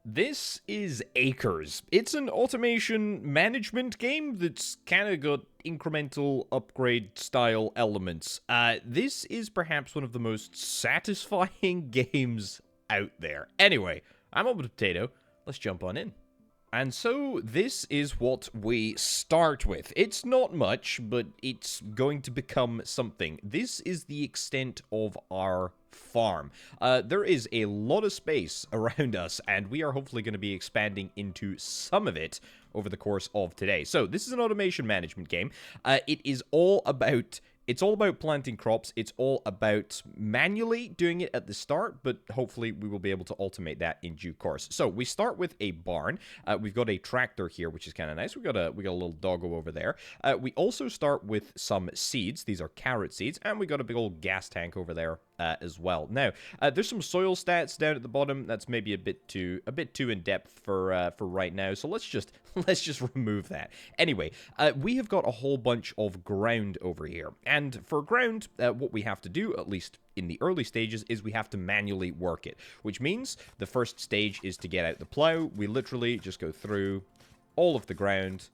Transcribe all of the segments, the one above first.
This is Acres. It's an automation management game that's kind of got incremental upgrade style elements. This is perhaps one of the most satisfying games out there. Anyway, I'm Open Potato. Let's jump on in. And so this is what we start with. It's not much, but it's going to become something. This is the extent of our farm. There is a lot of space around us, and we are hopefully going to be expanding into some of it over the course of today. So this is an automation management game. It's all about planting crops. It's all about manually doing it at the start, but hopefully we will be able to automate that in due course. So we start with a barn. We've got a tractor here, which is kind of nice. We got a little doggo over there. We also start with some seeds. These are carrot seeds, and we got a big old gas tank over there as well. Now, there's some soil stats down at the bottom. That's maybe a bit too in depth for right now. So let's just remove that. Anyway, we have got a whole bunch of ground over here. And for ground, what we have to do, at least in the early stages, is we have to manually work it, which means the first stage is to get out the plow. We literally just go through all of the ground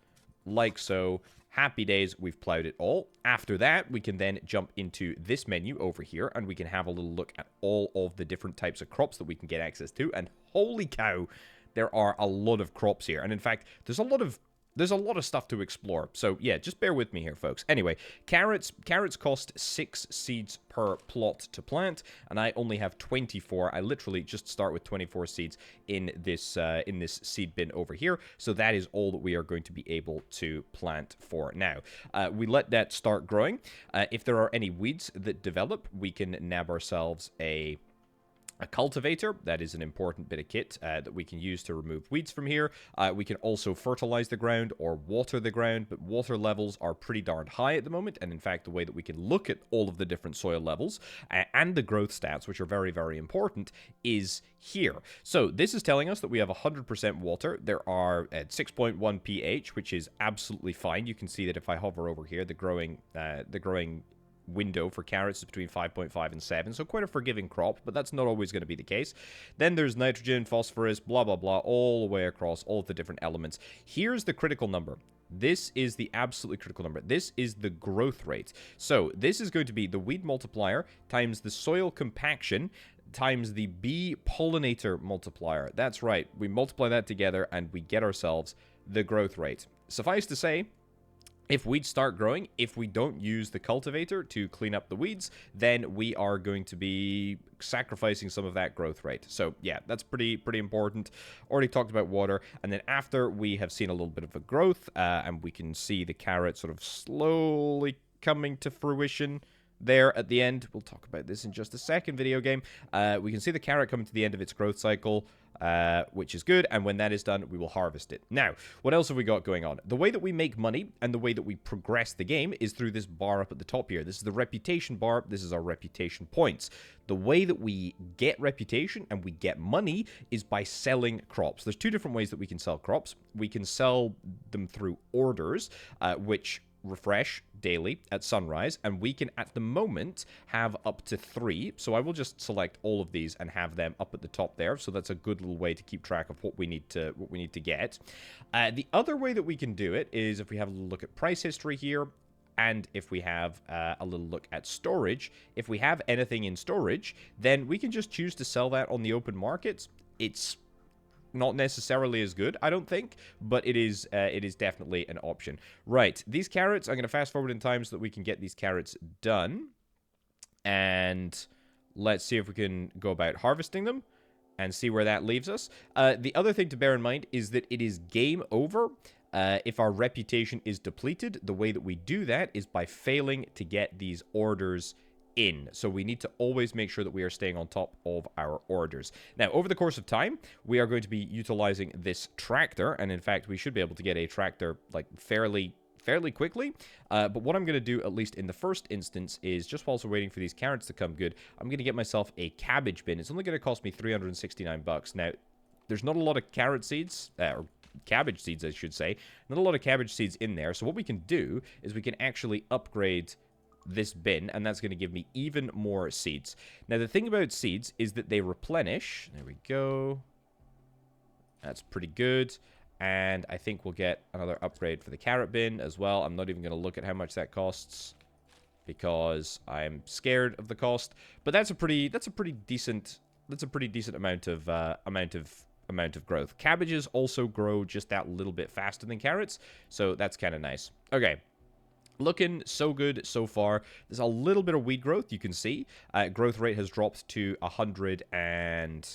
like so. Happy days, we've plowed it all. After that, we can then jump into this menu over here, and we can have a little look at all of the different types of crops that we can get access to. And holy cow, there are a lot of crops here. And in fact, there's a lot of stuff to explore. So yeah, just bear with me here, folks. Anyway, carrots cost 6 seeds per plot to plant, and I only have 24. I literally just start with 24 seeds in this seed bin over here. So that is all that we are going to be able to plant for now. We let that start growing. If there are any weeds that develop, we can nab ourselves a cultivator. That is an important bit of kit that we can use to remove weeds from here. We can also fertilize the ground or water the ground, but water levels are pretty darn high at the moment. And in fact, the way that we can look at all of the different soil levels and the growth stats, which are very, very important, is here. So this is telling us that we have 100% water. There are at 6.1 pH, which is absolutely fine. You can see that if I hover over here, the growing window for carrots is between 5.5 and 7, so quite a forgiving crop, but that's not always going to be the case. Then there's nitrogen, phosphorus, blah, blah, blah, all the way across all of the different elements. Here's the critical number. This is the absolutely critical number. This is the growth rate. So this is going to be the weed multiplier times the soil compaction times the bee pollinator multiplier. That's right. We multiply that together and we get ourselves the growth rate. Suffice to say, if weeds start growing, if we don't use the cultivator to clean up the weeds, then we are going to be sacrificing some of that growth rate. So yeah, that's pretty important. Already talked about water. And then after we have seen a little bit of a growth, and we can see the carrot sort of slowly coming to fruition there at the end. We'll talk about this in just a second, video game. We can see the carrot coming to the end of its growth cycle, which is good, and when that is done, we will harvest it. Now, what else have we got going on? The way that we make money and the way that we progress the game is through this bar up at the top here. This is the reputation bar. This is our reputation points. The way that we get reputation and we get money is by selling crops. There's two different ways that we can sell crops. We can sell them through orders, which refresh daily at sunrise, and we can at the moment have up to 3. So I will just select all of these and have them up at the top there. So that's a good little way to keep track of what we need to get. The other way that we can do it is if we have a little look at price history here, and if we have a little look at storage. If we have anything in storage, then we can just choose to sell that on the open market. It's not necessarily as good, I don't think, but it is definitely an option. Right, these carrots, I'm going to fast forward in time so that we can get these carrots done. And let's see if we can go about harvesting them and see where that leaves us. The other thing to bear in mind is that it is game over if our reputation is depleted. The way that we do that is by failing to get these orders in. So we need to always make sure that we are staying on top of our orders. Now, over the course of time, we are going to be utilizing this tractor, and in fact, we should be able to get a tractor like fairly quickly. But what I'm going to do, at least in the first instance, is just whilst we're waiting for these carrots to come good, I'm going to get myself a cabbage bin. It's only going to cost me 369 bucks. Now, there's not a lot of carrot seeds, or cabbage seeds, I should say. Not a lot of cabbage seeds in there. So what we can do is we can actually upgrade this bin, and that's going to give me even more seeds. Now, the thing about seeds is that they replenish. There we go. That's pretty good. And I think we'll get another upgrade for the carrot bin as well. I'm not even going to look at how much that costs because I'm scared of the cost. But that's a pretty decent amount of growth. Cabbages also grow just that little bit faster than carrots, so that's kind of nice. Okay. Looking so good so far. There's a little bit of weed growth, you can see. Growth rate has dropped to 100 and...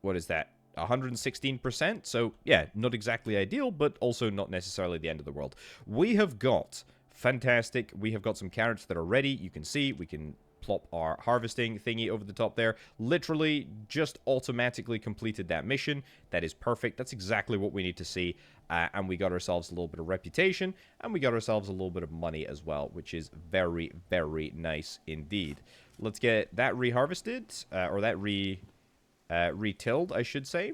what is that? 116%. So, yeah, not exactly ideal, but also not necessarily the end of the world. We have got... fantastic. We have got some carrots that are ready. You can see we can plop our harvesting thingy over the top there. Literally just automatically completed that mission. That is perfect. That's exactly what we need to see. And we got ourselves a little bit of reputation, and we got ourselves a little bit of money as well, which is very, very nice indeed. Let's get that reharvested, or that retilled, I should say.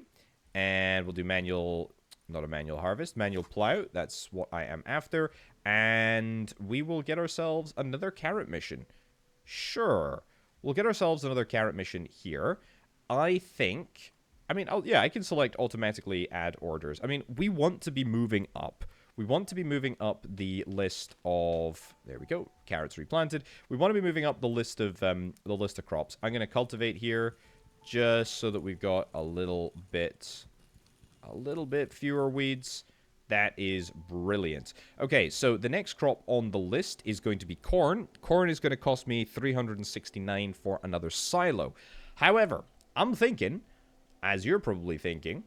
And we'll do manual, not a manual harvest, manual plow. That's what I am after. And we will get ourselves another carrot mission. Sure. We'll get ourselves another carrot mission here. I think... I mean, yeah, I can select automatically add orders. I mean, we want to be moving up. We want to be moving up the list of... there we go. Carrots replanted. We want to be moving up the list of crops. I'm going to cultivate here just so that we've got a little bit fewer weeds. That is brilliant. Okay, so the next crop on the list is going to be corn. Corn is going to cost me 369 for another silo. However, I'm thinking, as you're probably thinking,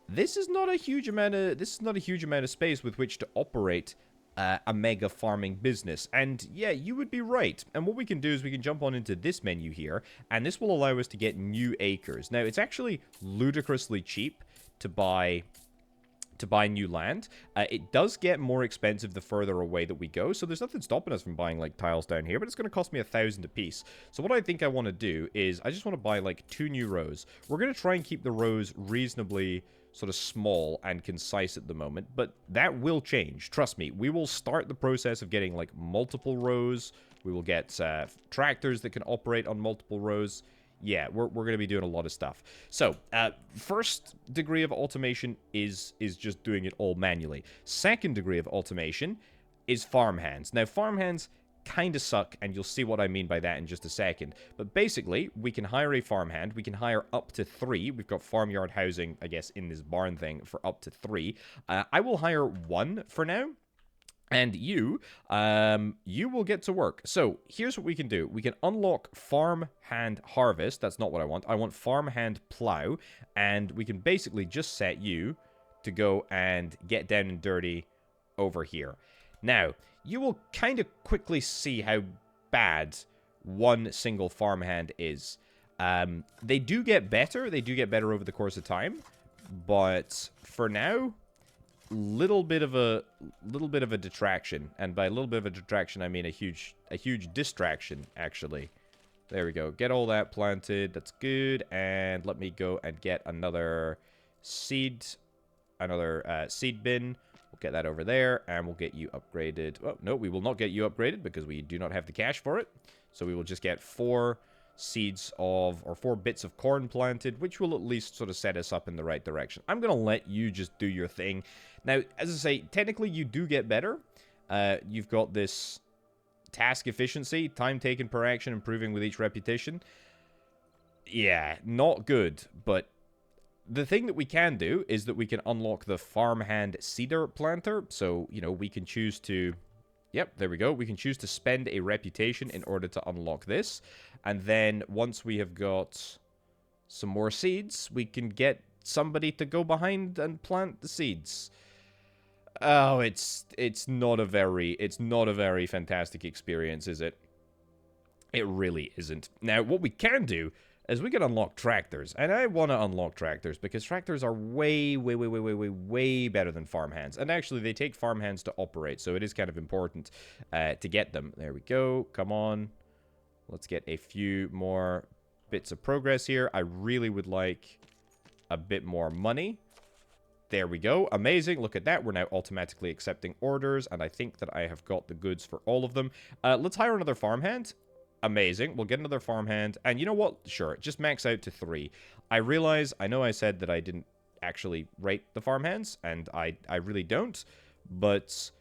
this is not a huge amount of space with which to operate a mega farming business. And yeah, you would be right. And what we can do is we can jump on into this menu here, and this will allow us to get new acres. Now, it's actually ludicrously cheap to buy new land. It does get more expensive the further away that we go, so there's nothing stopping us from buying like tiles down here, but it's going to cost me 1,000 a piece. So what I think I want to do is I just want to buy like 2 new rows. We're going to try and keep the rows reasonably sort of small and concise at the moment, but that will change. Trust me, we will start the process of getting like multiple rows. We will get tractors that can operate on multiple rows. Yeah, we're going to be doing a lot of stuff. So, first degree of automation is just doing it all manually. Second degree of automation is farmhands. Now, farmhands kind of suck, and you'll see what I mean by that in just a second. But basically, we can hire a farmhand. We can hire up to 3. We've got farmyard housing, I guess, in this barn thing for up to 3. I will hire 1 for now. And you will get to work. So, here's what we can do. We can unlock farmhand harvest. That's not what I want. I want farmhand plow. And we can basically just set you to go and get down and dirty over here. Now, you will kind of quickly see how bad one single farmhand is. They do get better. They do get better over the course of time. But for now... little bit of a detraction, and by a little bit of a detraction I mean a huge distraction, actually. There we go. Get all that planted. That's good. And let me go and get another seed bin. We'll get that over there, and we'll get you upgraded. Oh no, we will not get you upgraded because we do not have the cash for it. So we will just get 4 seeds of, or 4 bits of corn planted, which will at least sort of set us up in the right direction. I'm going to let you just do your thing. Now, as I say, technically you do get better. You've got this task efficiency, time taken per action, improving with each repetition. Yeah, not good, but the thing that we can do is that we can unlock the farmhand seeder planter. So, you know, we can choose to... Yep, there we go. We can choose to spend a reputation in order to unlock this. And then once we have got some more seeds, we can get somebody to go behind and plant the seeds. Oh, it's not a very fantastic experience, is it? It really isn't. Now, what we can do is we can unlock tractors. And I want to unlock tractors because tractors are way better than farmhands. And actually, they take farmhands to operate, so it is kind of important to get them. There we go. Come on. Let's get a few more bits of progress here. I really would like a bit more money. There we go. Amazing. Look at that. We're now automatically accepting orders, and I think that I have got the goods for all of them. Let's hire another farmhand. Amazing. We'll get another farmhand. And you know what? Sure. Just max out to 3. I realize, I know I said that I didn't actually rate the farmhands, and I really don't. But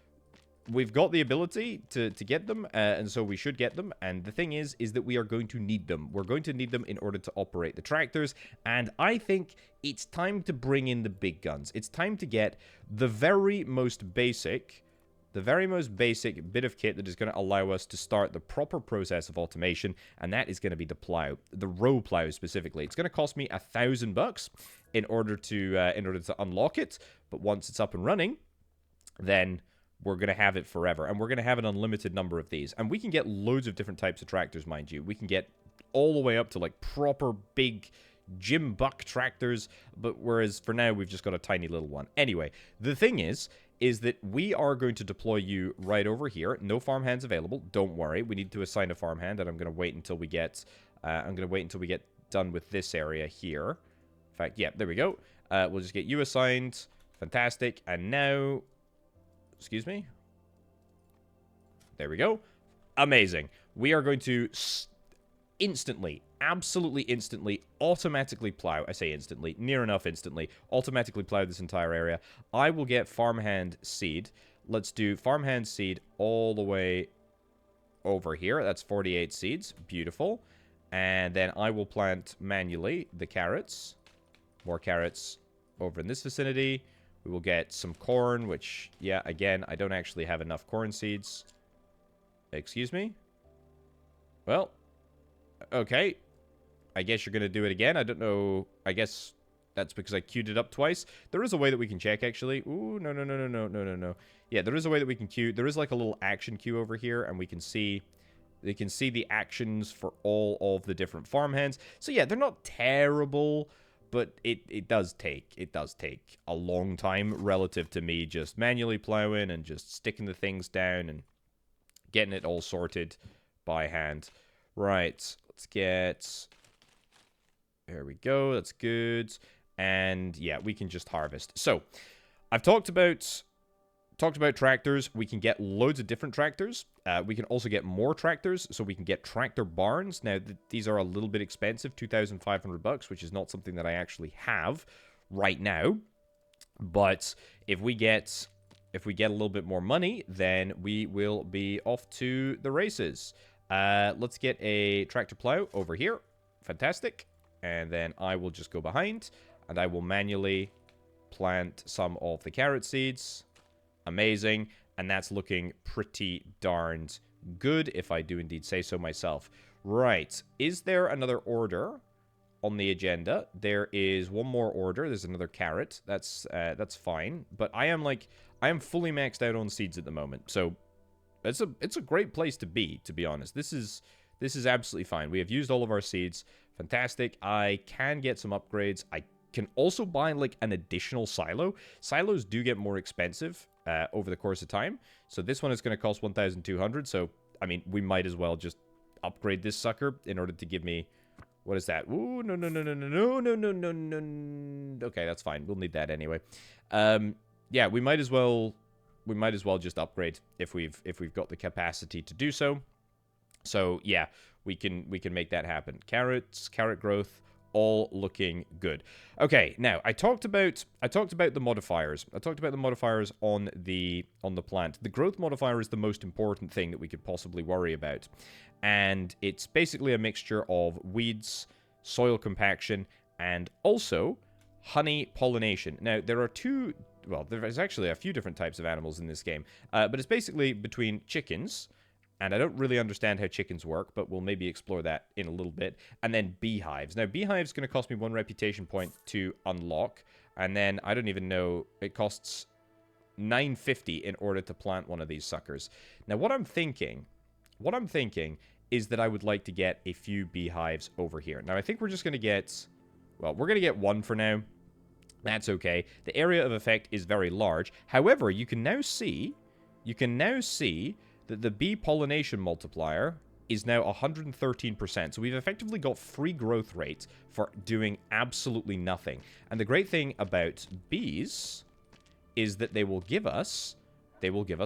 we've got the ability to get them, and so we should get them. And the thing is that we are going to need them. We're going to need them in order to operate the tractors. And I think it's time to bring in the big guns. It's time to get the very most basic bit of kit that is going to allow us to start the proper process of automation, and that is going to be the plow, the row plow specifically. It's going to cost me $1,000 in order to unlock it, but once it's up and running, then we're going to have it forever, and we're going to have an unlimited number of these. And we can get loads of different types of tractors, mind you. We can get all the way up to, like, proper big Jim Buck tractors, but whereas for now, we've just got a tiny little one. Anyway, the thing is that we are going to deploy you right over here. No farmhands available. Don't worry. We need to assign a farmhand, and I'm going to wait until we get done with this area here. In fact, yeah, there we go. We'll just get you assigned. Fantastic. And now... Excuse me? There we go. Amazing. We are going to instantly, absolutely instantly, automatically plow. I say instantly, near enough instantly, automatically plow this entire area. I will get farmhand seed. Let's do farmhand seed all the way over here. That's 48 seeds. Beautiful. And then I will plant manually the carrots. More carrots over in this vicinity. We will get some corn, which, yeah, again, I don't actually have enough corn seeds. Excuse me? Well, okay. I guess you're going to do it again. I don't know. I guess that's because I queued it up twice. There is a way that we can check, actually. Ooh, no. Yeah, there is a way that we can queue. There is like a little action queue over here, and we can see... They can see the actions for all of the different farmhands. So, yeah, they're not terrible... But it does take a long time relative to me just manually plowing and just sticking the things down and getting it all sorted by hand. Right, let's get... There we go, that's good. And yeah, we can just harvest. So, I've talked about tractors. We can get loads of different tractors. We can also get more tractors, so we can get tractor barns. Now, these are a little bit expensive, $2,500, which is not something that I actually have right now. But if we get a little bit more money, then we will be off to the races. Let's get a tractor plow over here. Fantastic. And then I will just go behind, and I will manually plant some of the carrot seeds. Amazing. And that's looking pretty darned good, if I do indeed say so myself. Right. Is there another order on the agenda? There is one more order. There's another carrot. That's fine. But I am fully maxed out on seeds at the moment. So it's a great place to be honest. This is absolutely fine. We have used all of our seeds. Fantastic. I can get some upgrades. I can also buy like an additional silo. Silos do get more expensive over the course of time. So this one is going to cost 1,200. So, I mean, we might as well just upgrade this sucker in order to give me... What is that? Ooh, no. Okay, that's fine. We'll need that anyway. Yeah, we might as well just upgrade if we've got the capacity to do so. So, yeah, we can make that happen. Carrots, carrot growth, all looking good. Okay, now I talked about the modifiers. I talked about the modifiers on the plant. The growth modifier is the most important thing that we could possibly worry about. And it's basically a mixture of weeds, soil compaction, and also honey pollination. Now, there's actually a few different types of animals in this game, but it's basically between chickens, and I don't really understand how chickens work, but we'll maybe explore that in a little bit. And then beehives. Now, beehives going to cost me 1 reputation point to unlock. And then, I don't even know, it costs 950 in order to plant one of these suckers. Now, what I'm thinking is that I would like to get a few beehives over here. Now, I think we're just going to get... Well, we're going to get one for now. That's okay. The area of effect is very large. However, you can now see that the bee pollination multiplier is now 113%. So we've effectively got free growth rate for doing absolutely nothing. And the great thing about bees is that they will give us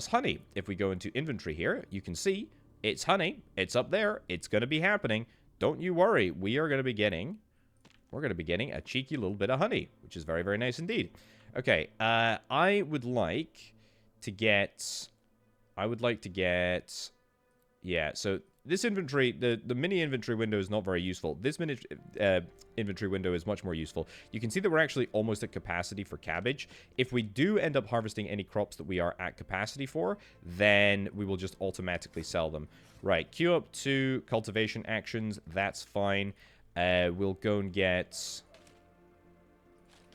honey. If we go into inventory here, you can see it's honey. It's up there. It's going to be happening. Don't you worry. We are going to be getting we're going to be getting a cheeky little bit of honey, which is very, very nice indeed. Okay, I would like to get... Yeah, so this inventory, the mini inventory window is not very useful. This mini inventory window is much more useful. You can see that we're actually almost at capacity for cabbage. If we do end up harvesting any crops that we are at capacity for, then we will just automatically sell them. Right, queue up to cultivation actions. That's fine. We'll go and get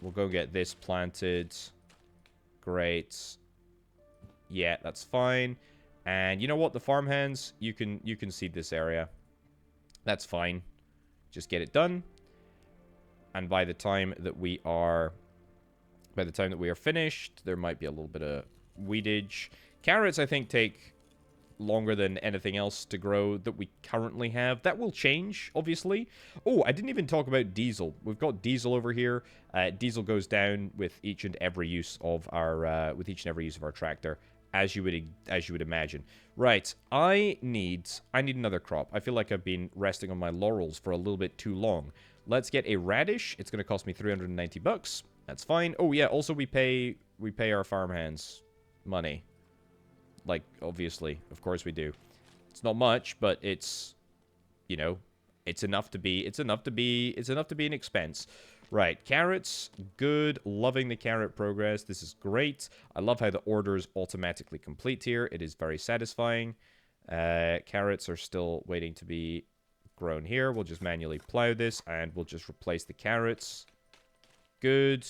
this planted. Great. Yeah, that's fine. And you know what? The farmhands, you can seed this area. That's fine. Just get it done. And by the time that we are finished, there might be a little bit of weedage. Carrots, I think, take longer than anything else to grow that we currently have. That will change, obviously. Oh, I didn't even talk about diesel. We've got diesel over here. Diesel goes down with each and every use of our tractor. As you would imagine. Right, I need another crop. I feel like I've been resting on my laurels for a little bit too long. Let's get a radish. It's going to cost me 390 bucks. That's fine. Oh yeah, also we pay our farmhands money. Like, obviously, of course we do. It's not much, but it's, you know, it's enough to be an expense. Right, carrots, good. Loving the carrot progress. This is great. I love how the orders automatically complete here. It is very satisfying. Carrots are still waiting to be grown here. We'll just manually plow this, and we'll just replace the carrots. Good.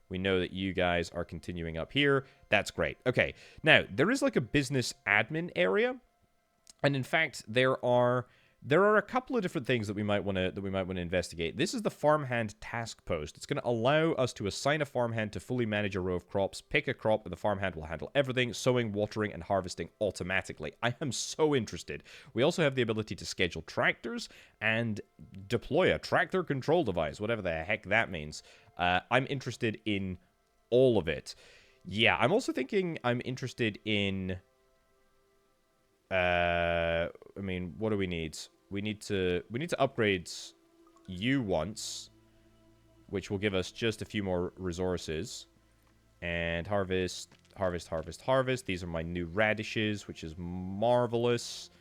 We know that you guys are continuing up here. That's great. Okay, now, there is like a business admin area, and in fact, there are a couple of different things that we might want to investigate. This is the farmhand task post. It's going to allow us to assign a farmhand to fully manage a row of crops, pick a crop, and the farmhand will handle everything, sowing, watering, and harvesting automatically. I am so interested. We also have the ability to schedule tractors and deploy a tractor control device, whatever the heck that means. I'm interested in all of it. Yeah, I'm also thinking I'm interested in... I mean, what do we need? We need to upgrade you once, which will give us just a few more resources. And harvest. These are my new radishes, which is marvelous.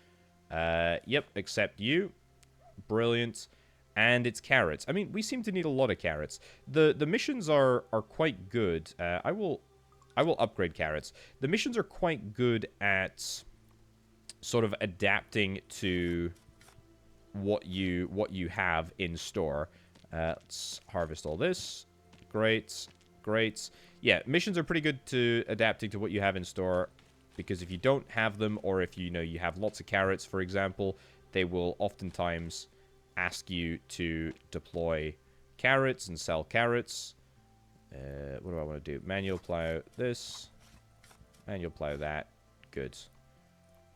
Yep, except you. Brilliant. And it's carrots. I mean, we seem to need a lot of carrots. The missions are quite good. I will upgrade carrots. The missions are quite good at sort of adapting to what you have in store. Let's harvest all this. Great. Yeah, missions are pretty good to adapting to what you have in store, because if you don't have them, or if you have lots of carrots, for example, they will oftentimes ask you to deploy carrots and sell carrots. What do I want to do? Manual plow this. Manual plow that. Good.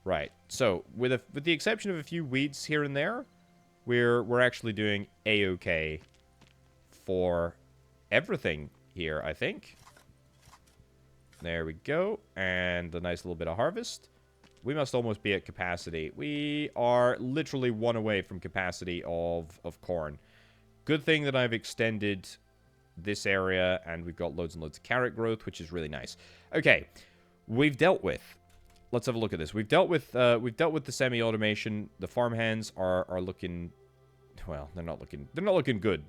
Right. So, with the exception of a few weeds here and there, we're actually doing A-okay for everything here, I think. There we go. And a nice little bit of harvest. We must almost be at capacity. We are literally one away from capacity of corn. Good thing that I've extended this area, and we've got loads and loads of carrot growth, which is really nice. Okay, we've dealt with... Let's have a look at this. We've dealt with the semi-automation. The farmhands are looking... Well, they're not looking good.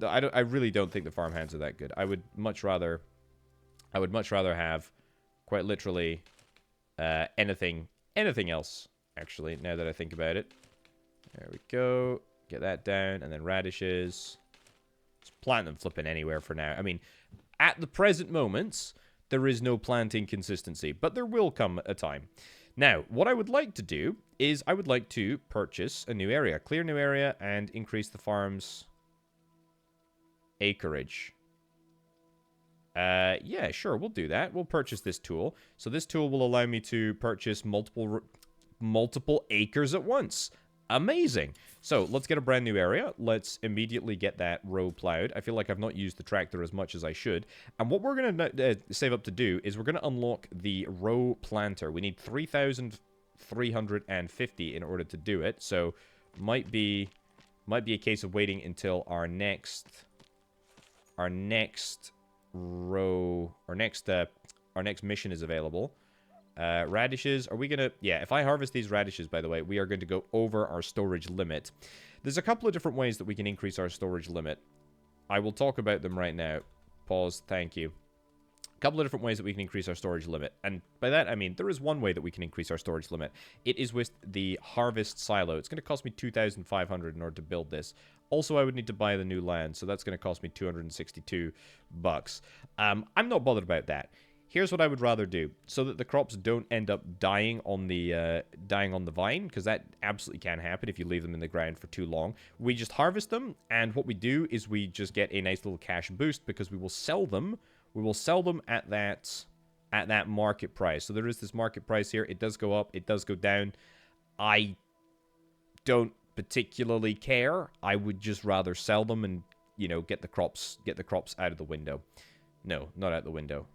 I really don't think the farmhands are that good. I would much rather have, quite literally... anything else, actually, now that I think about it. There we go. Get that down, and then radishes. Just plant them flipping anywhere for now. I mean, at the present moment, there is no planting consistency, but there will come a time. Now, what I would like to do is I would like to purchase a new area, clear new area, and increase the farm's acreage. Yeah, sure, we'll do that. We'll purchase this tool. So this tool will allow me to purchase multiple acres at once. Amazing. So let's get a brand new area. Let's immediately get that row plowed. I feel like I've not used the tractor as much as I should. And what we're going to save up to do is we're going to unlock the row planter. We need 3,350 in order to do it. So might be Might be a case of waiting until our next row, our next mission is available. Radishes, are we gonna... Yeah, if I harvest these radishes, by the way, we are going to go over our storage limit. There's a couple of different ways that we can increase our storage limit. I will talk about them right now. Pause, thank you. A couple of different ways that we can increase our storage limit. And by that, I mean, there is one way that we can increase our storage limit. It is with the harvest silo. It's going to cost me 2,500 in order to build this. Also, I would need to buy the new land, so that's going to cost me 262 bucks. I'm not bothered about that. Here's what I would rather do, so that the crops don't end up dying on the vine, because that absolutely can happen if you leave them in the ground for too long. We just harvest them, and what we do is we just get a nice little cash boost, because we will sell them. We will sell them at that market price. So there is this market price here. It does go up. It does go down. I don't particularly care. I would just rather sell them and, you know, get the crops out of the window. No, not out the window.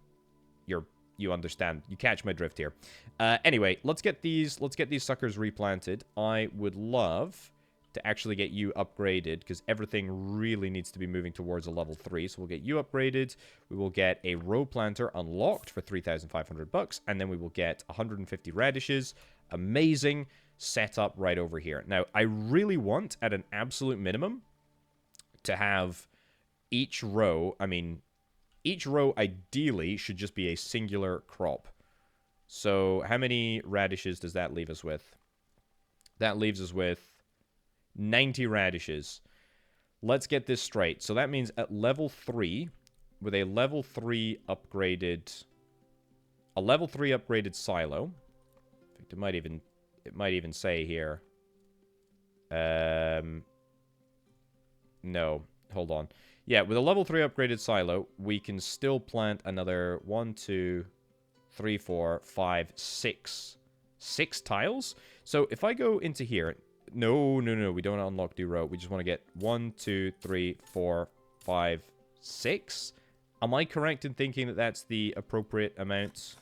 You understand. You catch my drift here. Anyway, let's get these suckers replanted. I would love to actually get you upgraded, because everything really needs to be moving towards a level 3. So we'll get you upgraded. We will get a row planter unlocked for 3,500 bucks, and then we will get 150 radishes. Amazing setup right over here. Now, I really want, at an absolute minimum, to have each row, each row ideally should just be a singular crop. So how many radishes does that leave us with? That leaves us with 90 radishes. Let's get this straight. So that means at level 3, with a level 3 upgraded silo. In fact, it might even say here. No, hold on. Yeah, with a level 3 upgraded silo, we can still plant another 1, 2, 3, 4, 5, 6. 6 tiles? So if I go into here... No, we don't unlock new row. We just want to get 1, 2, 3, 4, 5, 6. Am I correct in thinking that that's the appropriate amount?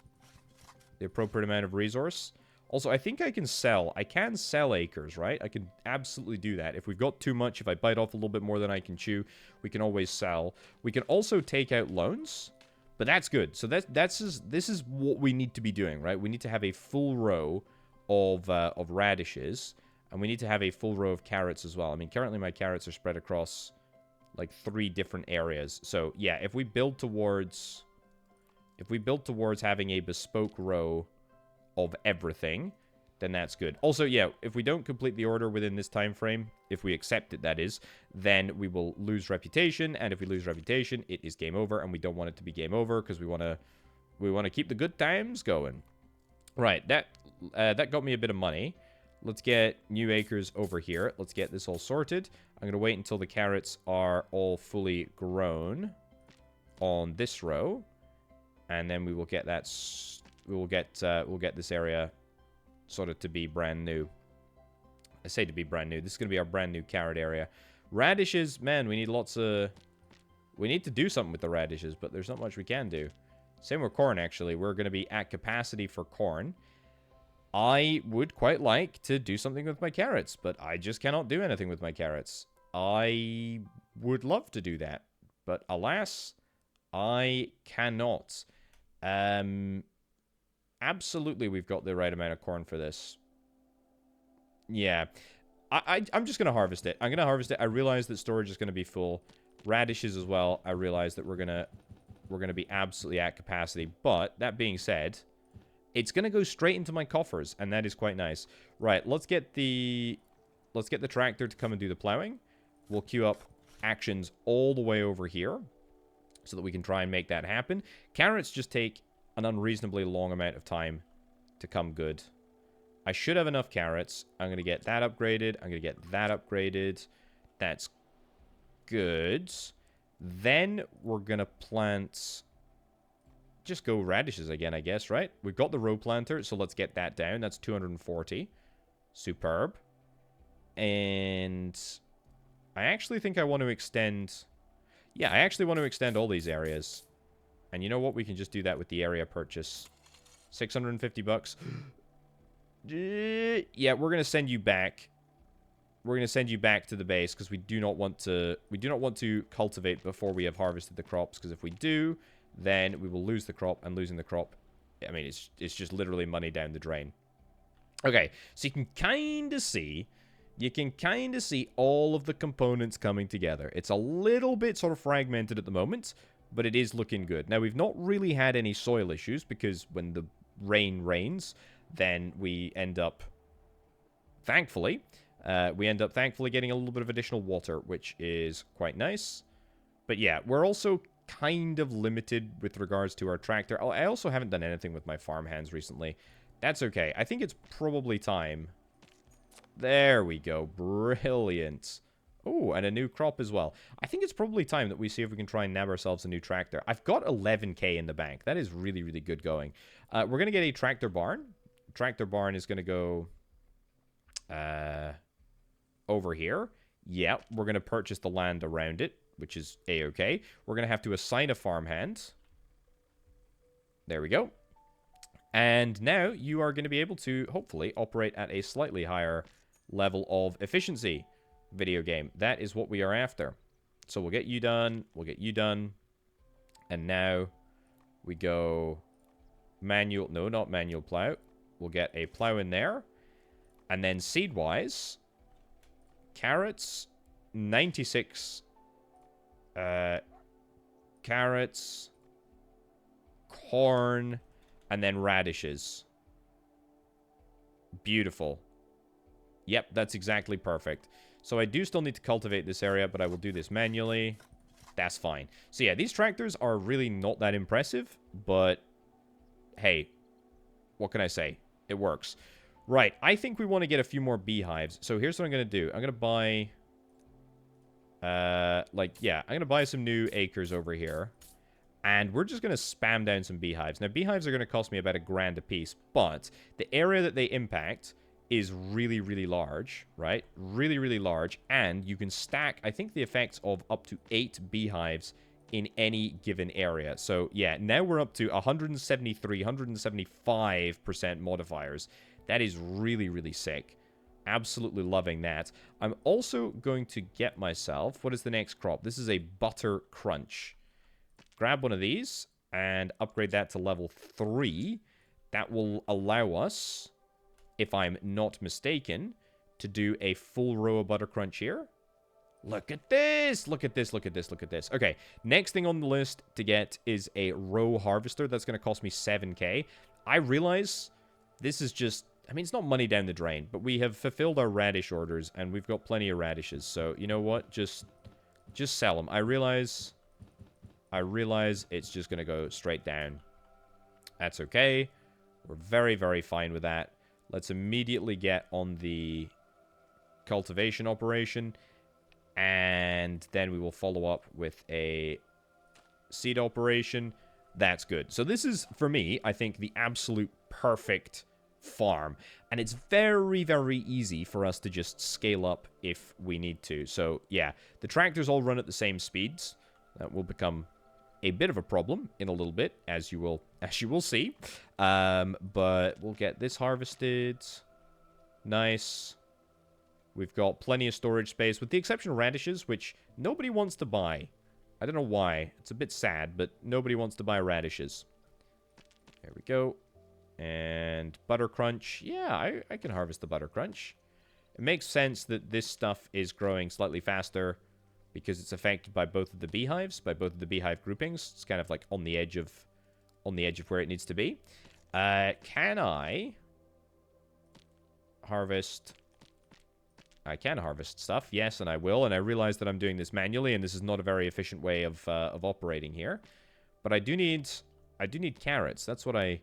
The appropriate amount of resource? Also, I think I can sell acres, right? I can absolutely do that. If we've got too much, if I bite off a little bit more than I can chew, we can always sell. We can also take out loans, but that's good. So this is what we need to be doing, right? We need to have a full row of radishes, and we need to have a full row of carrots as well. I mean, currently my carrots are spread across like 3 different areas. So yeah, if we build towards having a bespoke row of everything, then that's good. Also, yeah, if we don't complete the order within this time frame, if we accept it, that is, then we will lose reputation, and if we lose reputation, it is game over, and we don't want it to be game over, because we want to keep the good times going. Right, that got me a bit of money. Let's get new acres over here. Let's get this all sorted. I'm going to wait until the carrots are all fully grown on this row, and then we will get that... We'll get this area sort of to be brand new. I say to be brand new. This is going to be our brand new carrot area. Radishes, man, we need lots of... We need to do something with the radishes, but there's not much we can do. Same with corn, actually. We're going to be at capacity for corn. I would quite like to do something with my carrots, but I just cannot do anything with my carrots. I would love to do that, but alas, I cannot. Absolutely, we've got the right amount of corn for this. Yeah. I'm just going to harvest it. I'm going to harvest it. I realize that storage is going to be full. Radishes as well. I realize that we're going to be absolutely at capacity. But, that being said, it's going to go straight into my coffers, and that is quite nice. Right, let's get the tractor to come and do the plowing. We'll queue up actions all the way over here so that we can try and make that happen. Carrots just take an unreasonably long amount of time to come good. I should have enough carrots. I'm going to get that upgraded. I'm going to get that upgraded. That's good. Then we're going to plant... Just go radishes again, I guess, right? We've got the row planter, so let's get that down. That's 240. Superb. And I actually think I want to extend... Yeah, I actually want to extend all these areas. And you know what? We can just do that with the area purchase. 650 bucks. Yeah, we're going to send you back. we're going to send you back to the base because we do not want to cultivate before we have harvested the crops, because if we do, then we will lose the crop, and losing the crop, I mean, it's just literally money down the drain. Okay, so you can kind of see all of the components coming together. It's a little bit sort of fragmented at the moment, but it is looking good. Now, we've not really had any soil issues, because when the rain rains, then we end up, thankfully getting a little bit of additional water, which is quite nice. But yeah, we're also kind of limited with regards to our tractor. I also haven't done anything with my farmhands recently. That's okay. I think it's probably time. There we go. Brilliant. Oh, and a new crop as well. I think it's probably time that we see if we can try and nab ourselves a new tractor. I've got 11k in the bank. That is really, really good going. We're going to get a tractor barn. Tractor barn is going to go over here. Yeah, we're going to purchase the land around it, which is a-okay. We're going to have to assign a farmhand. There we go. And now you are going to be able to, hopefully, operate at a slightly higher level of efficiency. Video game. That is what we are after. So we'll get you done. We'll get you done. And now we go manual. No, not manual plow. We'll get a plow in there. And then seed-wise, carrots, 96. Carrots, corn, and then radishes. Beautiful. Yep, that's exactly perfect. So I do still need to cultivate this area, but I will do this manually. That's fine. So yeah, these tractors are really not that impressive, but hey, what can I say? It works. Right, I think we want to get a few more beehives. So here's what I'm going to do. I'm going to buy... I'm going to buy some new acres over here. And we're just going to spam down some beehives. Now, beehives are going to cost me about $1,000 a piece, but the area that they impact is really, really large, right? Really, really large. And you can stack, I think, the effects of up to 8 beehives in any given area. So, yeah, now we're up to 173, 175% modifiers. That is really, really sick. Absolutely loving that. I'm also going to get myself... What is the next crop? This is a butter crunch. Grab one of these and upgrade that to level 3. That will allow us, if I'm not mistaken, to do a full row of butter crunch here. Look at this! Look at this, look at this, look at this. Okay, next thing on the list to get is a row harvester. That's going to cost me 7k. I realize this is just... I mean, it's not money down the drain, but we have fulfilled our radish orders, and we've got plenty of radishes. So, you know what? Just sell them. I realize it's just going to go straight down. That's okay. We're very, very fine with that. Let's immediately get on the cultivation operation, and then we will follow up with a seed operation. That's good. So this is, for me, I think, the absolute perfect farm, and it's very, very easy for us to just scale up if we need to. So yeah, the tractors all run at the same speeds. That will become a bit of a problem in a little bit, as you will see. But we'll get this harvested. Nice. We've got plenty of storage space, with the exception of radishes, which nobody wants to buy. I don't know why. It's a bit sad, but nobody wants to buy radishes. There we go. And butter crunch. Yeah, I can harvest the butter crunch. It makes sense that this stuff is growing slightly faster because it's affected by both of the beehives, by both of the beehive groupings. It's kind of like on the edge of where it needs to be. Can I harvest? I can harvest stuff, yes, and I will. And I realize that I'm doing this manually, and this is not a very efficient way of operating here. But I do need carrots. That's what I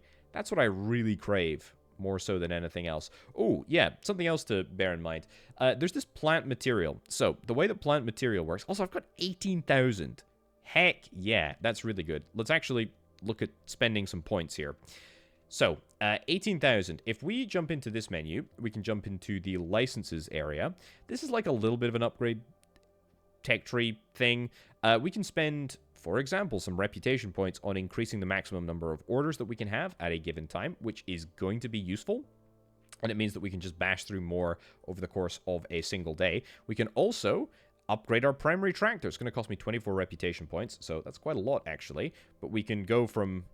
really crave, more so than anything else. Oh, yeah, something else to bear in mind. There's this plant material. So, the way that plant material works... Also, I've got 18,000. Heck yeah, that's really good. Let's actually look at spending some points here. So, 18,000. If we jump into this menu, we can jump into the licenses area. This is like a little bit of an upgrade tech tree thing. We can spend... For example, some reputation points on increasing the maximum number of orders that we can have at a given time, which is going to be useful. and it means that we can just bash through more over the course of a single day. We can also upgrade our primary tractor. It's going to cost me 24 reputation points, so that's quite a lot, actually. But we can go from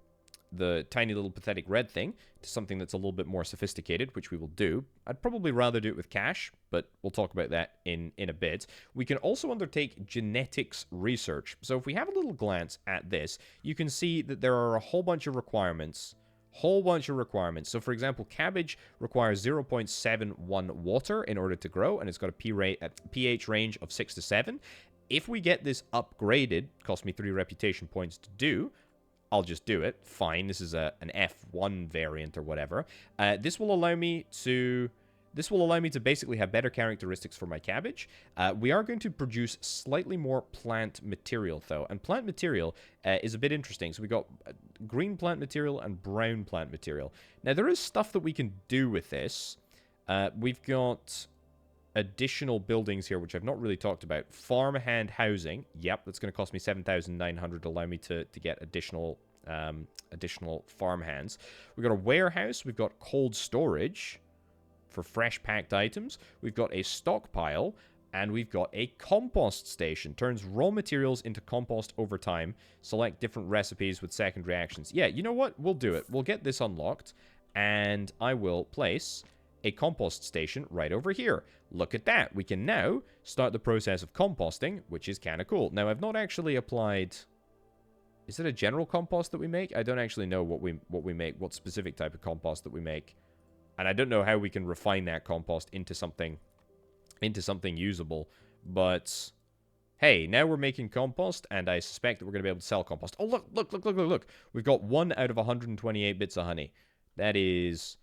the tiny little pathetic red thing to something that's a little bit more sophisticated, which we will do. I'd probably rather do it with cash, but we'll talk about that in a bit. We can also undertake genetics research. So if we have a little glance at this, you can see that there are a whole bunch of requirements. So, for example, cabbage requires 0.71 water in order to grow, and it's got a pH range of 6 to 7. If we get this upgraded, cost me 3 reputation points to do, I'll just do it. Fine, this is an F1 variant or whatever. This will allow me to basically have better characteristics for my cabbage. We are going to produce slightly more plant material, though. And plant material is a bit interesting. So we got green plant material and brown plant material. Now, there is stuff that we can do with this. We've got additional buildings here, which I've not really talked about. Farmhand housing. Yep, that's going to cost me 7,900 to allow me to get additional farmhands. We've got a warehouse. We've got cold storage for fresh packed items. We've got a stockpile, and we've got a compost station. Turns raw materials into compost over time. Select different recipes with second reactions. Yeah, you know what? We'll do it. We'll get this unlocked, and I will place a compost station right over here. Look at that. We can now start the process of composting, which is kind of cool. Now, I've not actually applied... Is it a general compost that we make? I don't actually know what we make, what specific type of compost that we make. And I don't know how we can refine that compost into something usable. But hey, now we're making compost, and I suspect that we're going to be able to sell compost. Oh, look. We've got 1 out of 128 bits of honey. That is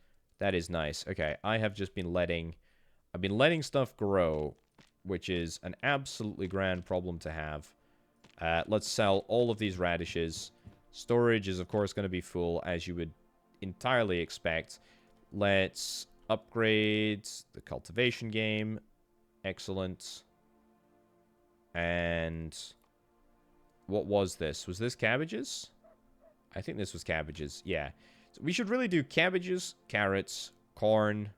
nice. Okay, I've been letting stuff grow, which is an absolutely grand problem to have. Let's sell all of these radishes. Storage is, of course, going to be full, as you would entirely expect. Let's upgrade the cultivation game. Excellent. And what was this? Was this cabbages? I think this was cabbages. Yeah. So we should really do cabbages, carrots, corn,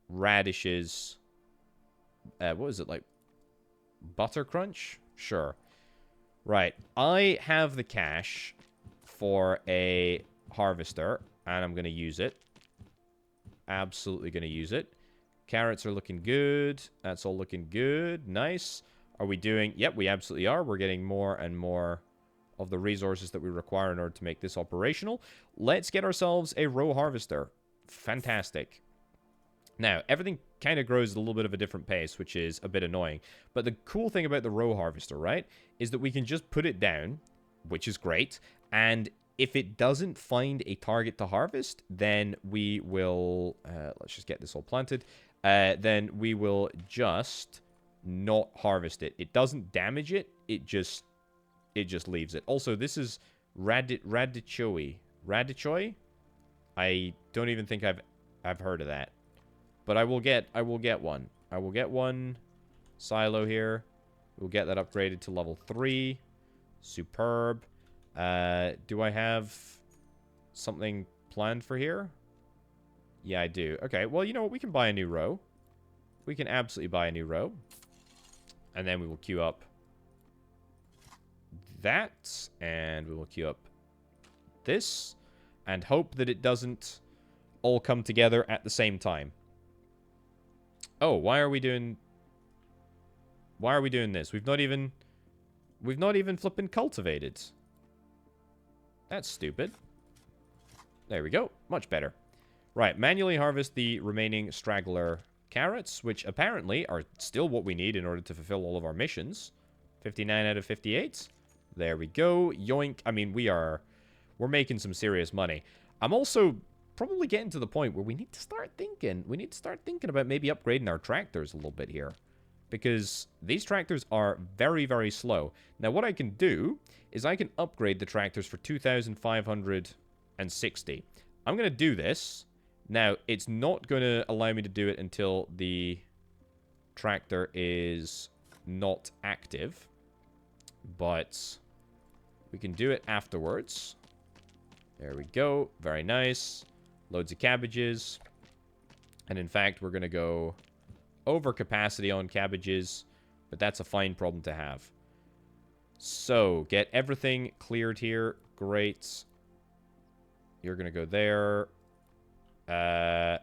radishes. What was it, like butter crunch? Sure. Right. I have the cash for a harvester, and I'm going to use it. Absolutely going to use it. Carrots are looking good. That's all looking good. Nice. Are we doing... Yep, we absolutely are. We're getting more and more of the resources that we require in order to make this operational. Let's get ourselves a row harvester. Fantastic. Now, everything kind of grows at a little bit of a different pace, which is a bit annoying. But the cool thing about the row harvester, right, is that we can just put it down, which is great, and if it doesn't find a target to harvest, then we will... let's just get this all planted. Then we will just not harvest it. It doesn't damage it. It just leaves it. Also, this is Radicchoi. Radicchoi? I don't even think I've heard of that. But I will get one. I will get one silo here. We'll get that upgraded to level 3. Superb. Do I have something planned for here? Yeah, I do. Okay, well, you know what? We can buy a new row. We can absolutely buy a new row. And then we will queue up that. And we will queue up this. And hope that it doesn't all come together at the same time. Oh, why are we doing this? We've not even flipping cultivated. That's stupid. There we go. Much better. Right, manually harvest the remaining straggler carrots, which apparently are still what we need in order to fulfill all of our missions. 59 out of 58. There we go. Yoink. I mean, we're making some serious money. I'm also probably getting to the point where we need to start thinking. We need to start thinking about maybe upgrading our tractors a little bit here. Because these tractors are very, very slow. Now, what I can do is I can upgrade the tractors for 2,560. I'm going to do this. Now, it's not going to allow me to do it until the tractor is not active. But we can do it afterwards. There we go. Very nice. Loads of cabbages. And in fact, we're going to go over capacity on cabbages, but that's a fine problem to have. So, get everything cleared here. Great. You're going to go there. I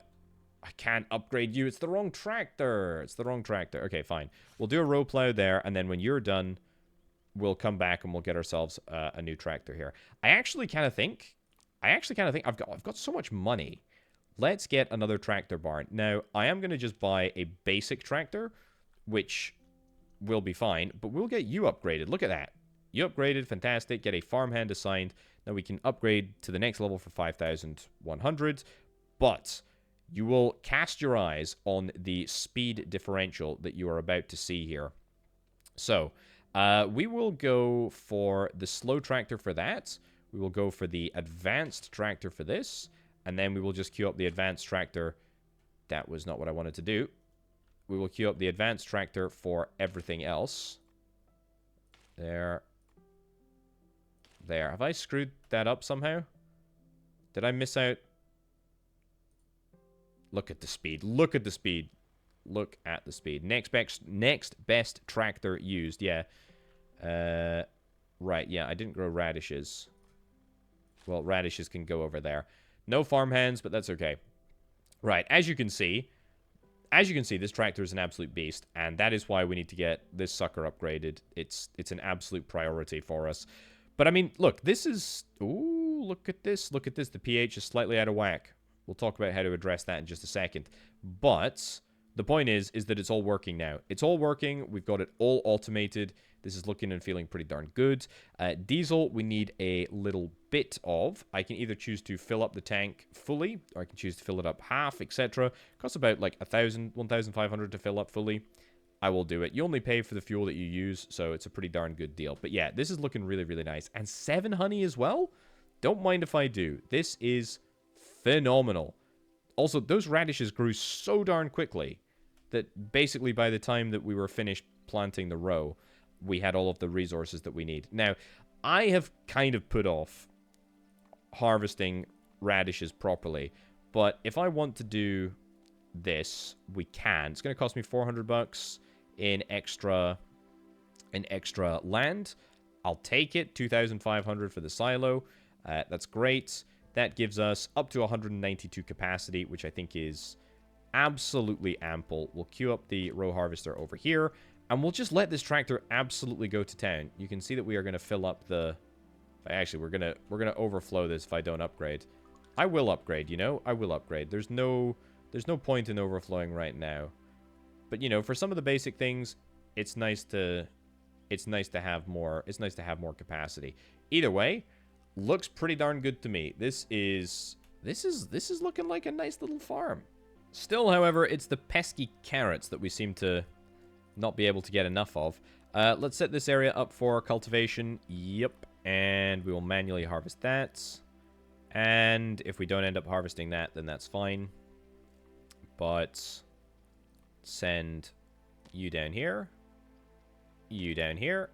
can't upgrade you. It's the wrong tractor. It's the wrong tractor. Okay, fine. We'll do a row plow there, and then when you're done, we'll come back and we'll get ourselves a new tractor here. I actually kind of think I've got so much money. Let's get another tractor barn. Now, I am going to just buy a basic tractor, which will be fine, but we'll get you upgraded. Look at that. You upgraded, fantastic. Get a farmhand assigned. Now we can upgrade to the next level for 5,100, but you will cast your eyes on the speed differential that you are about to see here. So, we will go for the slow tractor for that. We will go for the advanced tractor for this. And then we will just queue up the advanced tractor. That was not what I wanted to do. We will queue up the advanced tractor for everything else. There. There. Have I screwed that up somehow? Did I miss out? Look at the speed. Look at the speed. Look at the speed. Next best tractor used. Yeah. Right. Yeah, I didn't grow radishes. Well, radishes can go over there. No farmhands, but that's okay. Right. As you can see, this tractor is an absolute beast, and that is why we need to get this sucker upgraded. It's an absolute priority for us. But I mean, look, this is... Ooh, look at this. Look at this. The pH is slightly out of whack. We'll talk about how to address that in just a second. But the point is that it's all working now. It's all working. We've got it all automated. This is looking and feeling pretty darn good. Diesel, we need a little bit of. I can either choose to fill up the tank fully, or I can choose to fill it up half, etc. Costs about like 1,500 to fill up fully. I will do it. You only pay for the fuel that you use, so it's a pretty darn good deal. But yeah, this is looking really, really nice. And 7 honey as well? Don't mind if I do. This is phenomenal. Also, those radishes grew so darn quickly that basically by the time that we were finished planting the row, we had all of the resources that we need. Now, I have kind of put off harvesting radishes properly, but if I want to do this, we can. It's going to cost me 400 bucks in extra land. I'll take it. 2,500 for the silo. That's great. That gives us up to 192 capacity, which I think is absolutely ample. We'll queue up the row harvester over here, and we'll just let this tractor absolutely go to town. You can see that we are going to fill up the... Actually, we're gonna overflow this if I don't upgrade. I will upgrade, you know? I will upgrade. There's no point in overflowing right now. But, you know, for some of the basic things, it's nice to have more capacity. Either way, looks pretty darn good to me. This is looking like a nice little farm. Still, however, it's the pesky carrots that we seem to not be able to get enough of. Let's set this area up for cultivation. Yep. And we will manually harvest that. And if we don't end up harvesting that, then that's fine. But send you down here. You down here.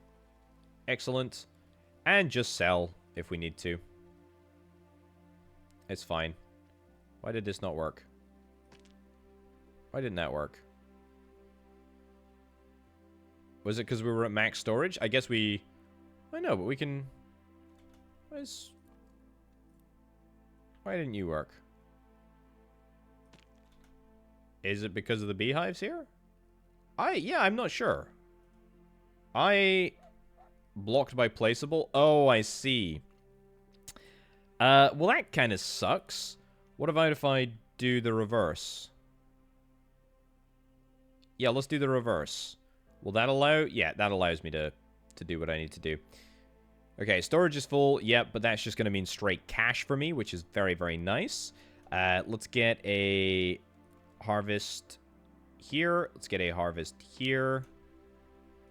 Excellent. And just sell if we need to. It's fine. Why did this not work? Why didn't that work? Was it because we were at max storage? I guess we... I know, but we can... Why didn't you work? Is it because of the beehives here? Yeah, I'm not sure. Blocked by placeable? Oh, I see. Well, that kind of sucks. What about if I do the reverse? Yeah, let's do the reverse. Will that allow? Yeah, that allows me to do what I need to do. Okay, storage is full. Yep, but that's just going to mean straight cash for me, which is very, very nice. Let's get a harvest here. Let's get a harvest here.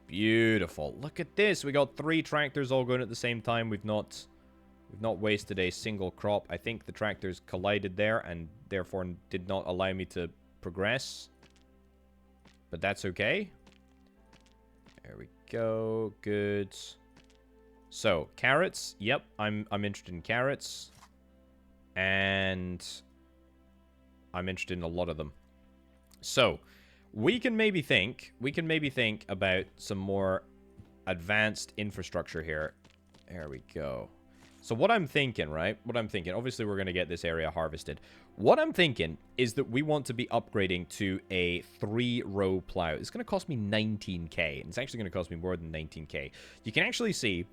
Beautiful. Look at this. We got 3 tractors all going at the same time. We've not wasted a single crop. I think the tractors collided there and therefore did not allow me to progress. But that's okay. There we go. Good. So, carrots. Yep, I'm interested in carrots. And I'm interested in a lot of them. So, we can maybe think about some more advanced infrastructure here. There we go. So what I'm thinking, right? Obviously we're going to get this area harvested. What I'm thinking is that we want to be upgrading to a 3-row plow. It's going to cost me 19k. It's actually going to cost me more than 19k. You can actually see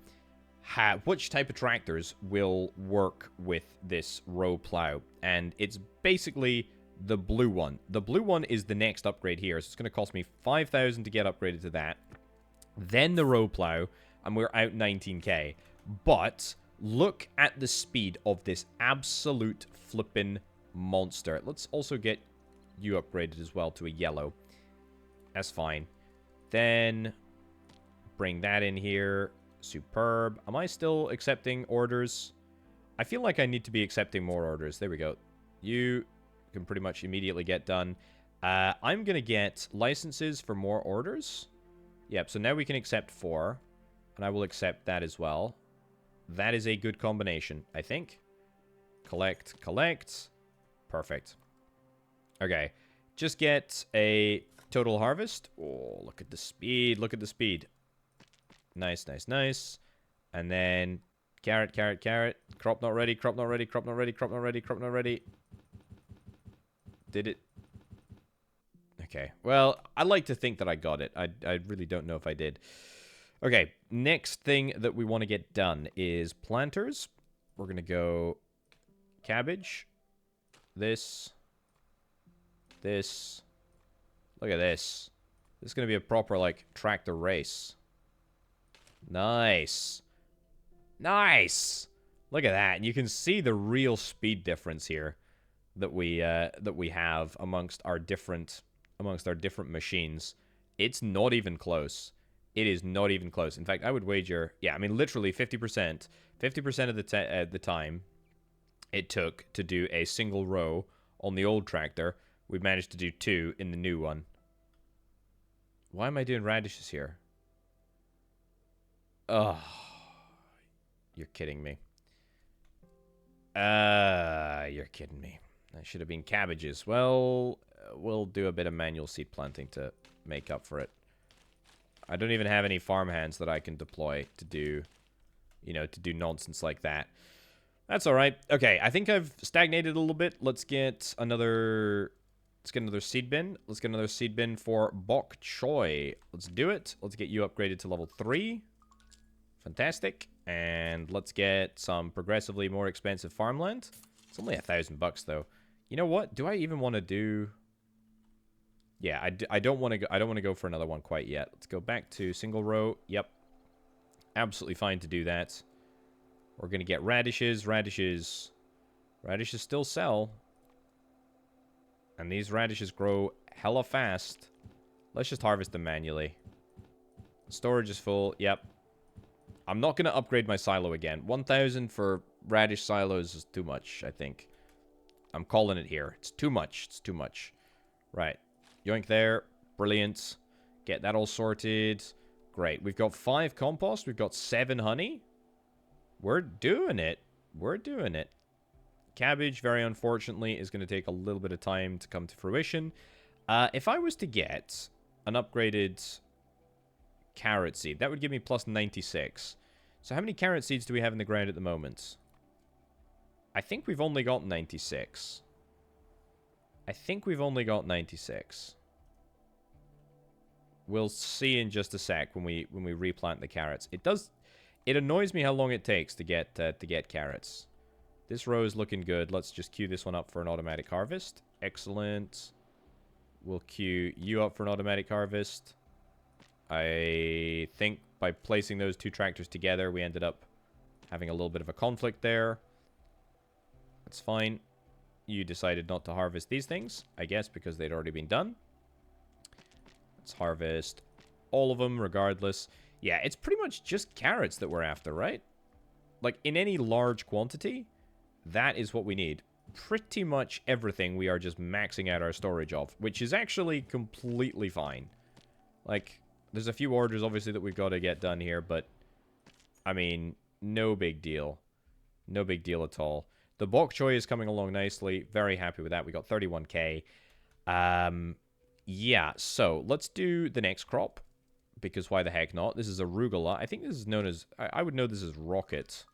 which type of tractors will work with this row plow. And it's basically the blue one. The blue one is the next upgrade here. So it's going to cost me 5,000 to get upgraded to that. Then the row plow, and we're out 19k. But look at the speed of this absolute flippin' monster. Let's also get you upgraded as well to a yellow. That's fine. Then bring that in here. Superb. Am I still accepting orders? I feel like I need to be accepting more orders. There we go. You can pretty much immediately get done. I'm going to get licenses for more orders. Yep, so now we can accept 4. And I will accept that as well. That is a good combination, I think. Collect. Perfect. Okay. Just get a total harvest. Oh, look at the speed. Nice. And then carrot. Crop not ready. Did it? Okay. Well, I like to think that I got it. I really don't know if I did. Okay, next thing that we want to get done is planters. We're going to go cabbage. This. Look at this. This is going to be a proper, like, tractor race. Nice. Look at that. And you can see the real speed difference here that we have amongst our different machines. It's not even close. It is not even close. In fact, I would wager, yeah, I mean, literally 50%. 50% of the time it took to do a single row on the old tractor, we've managed to do 2 in the new one. Why am I doing radishes here? Oh, you're kidding me. You're kidding me. That should have been cabbages. Well, we'll do a bit of manual seed planting to make up for it. I don't even have any farm hands that I can deploy to do, to do nonsense like that. That's all right. Okay, I think I've stagnated a little bit. Let's get another seed bin. Let's get another seed bin for bok choy. Let's do it. Let's get you upgraded to level 3. Fantastic. And let's get some progressively more expensive farmland. It's only $1,000 though. You know what? Do I even want to do... Yeah, I don't want to go for another one quite yet. Let's go back to single row. Yep. Absolutely fine to do that. We're going to get radishes. Radishes still sell. And these radishes grow hella fast. Let's just harvest them manually. Storage is full. Yep. I'm not going to upgrade my silo again. 1,000 for radish silos is too much, I think. I'm calling it here. It's too much. It's too much. Right. Yoink there. Brilliant. Get that all sorted. Great. We've got 5 compost. We've got 7 honey. We're doing it. We're doing it. Cabbage, very unfortunately, is going to take a little bit of time to come to fruition. If I was to get an upgraded carrot seed, that would give me plus 96. So how many carrot seeds do we have in the ground at the moment? I think we've only got 96. We'll see in just a sec when we replant the carrots. It annoys me how long it takes to get carrots. This row is looking good. Let's just queue this one up for an automatic harvest. Excellent. We'll queue you up for an automatic harvest. I think by placing those 2 tractors together, we ended up having a little bit of a conflict there. That's fine. You decided not to harvest these things, I guess, because they'd already been done. Let's harvest all of them regardless. Yeah, it's pretty much just carrots that we're after, right? Like, in any large quantity, that is what we need. Pretty much everything we are just maxing out our storage of, which is actually completely fine. Like, there's a few orders, obviously, that we've got to get done here, but, I mean, no big deal. No big deal at all. The bok choy is coming along nicely. Very happy with that. We got 31k. Yeah, so let's do the next crop. Because why the heck not? This is arugula. I think this is known as... I would know this is rocket.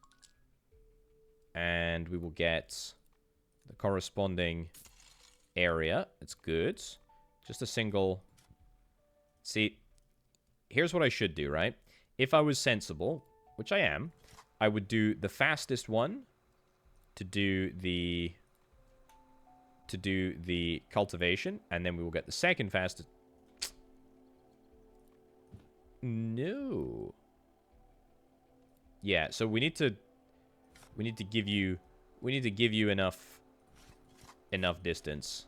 And we will get the corresponding area. It's good. Just a single... See, here's what I should do, right? If I was sensible, which I am, I would do the fastest one to do the cultivation, and then we will get the second fastest. No. Yeah, so we need to give you enough distance.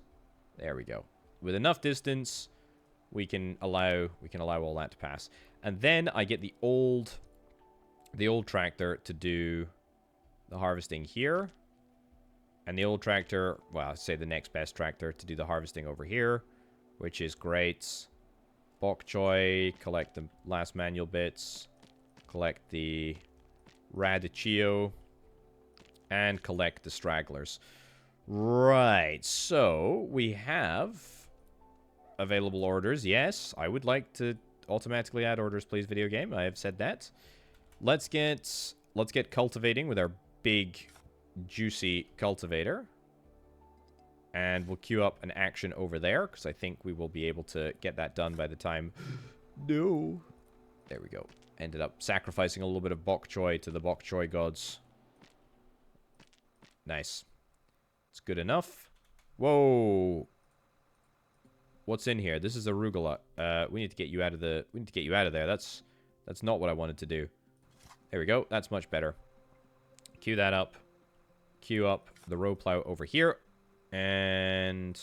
There we go. With enough distance, we can allow all that to pass. And then I get the old tractor to do the harvesting here. And the old tractor, well, I'd say the next best tractor to do the harvesting over here, which is great. Bok choy, collect the last manual bits, collect the radicchio, and collect the stragglers. Right, so we have available orders. Yes, I would like to automatically add orders, please, video game. I have said that. Let's get cultivating with our big, juicy cultivator. And we'll queue up an action over there, because I think we will be able to get that done by the time... No. There we go. Ended up sacrificing a little bit of bok choy to the bok choy gods. Nice. It's good enough. Whoa. What's in here? This is arugula. We need to get you out of the... We need to get you out of there. That's not what I wanted to do. There we go. That's much better. Queue that up. Queue up the row plow over here. And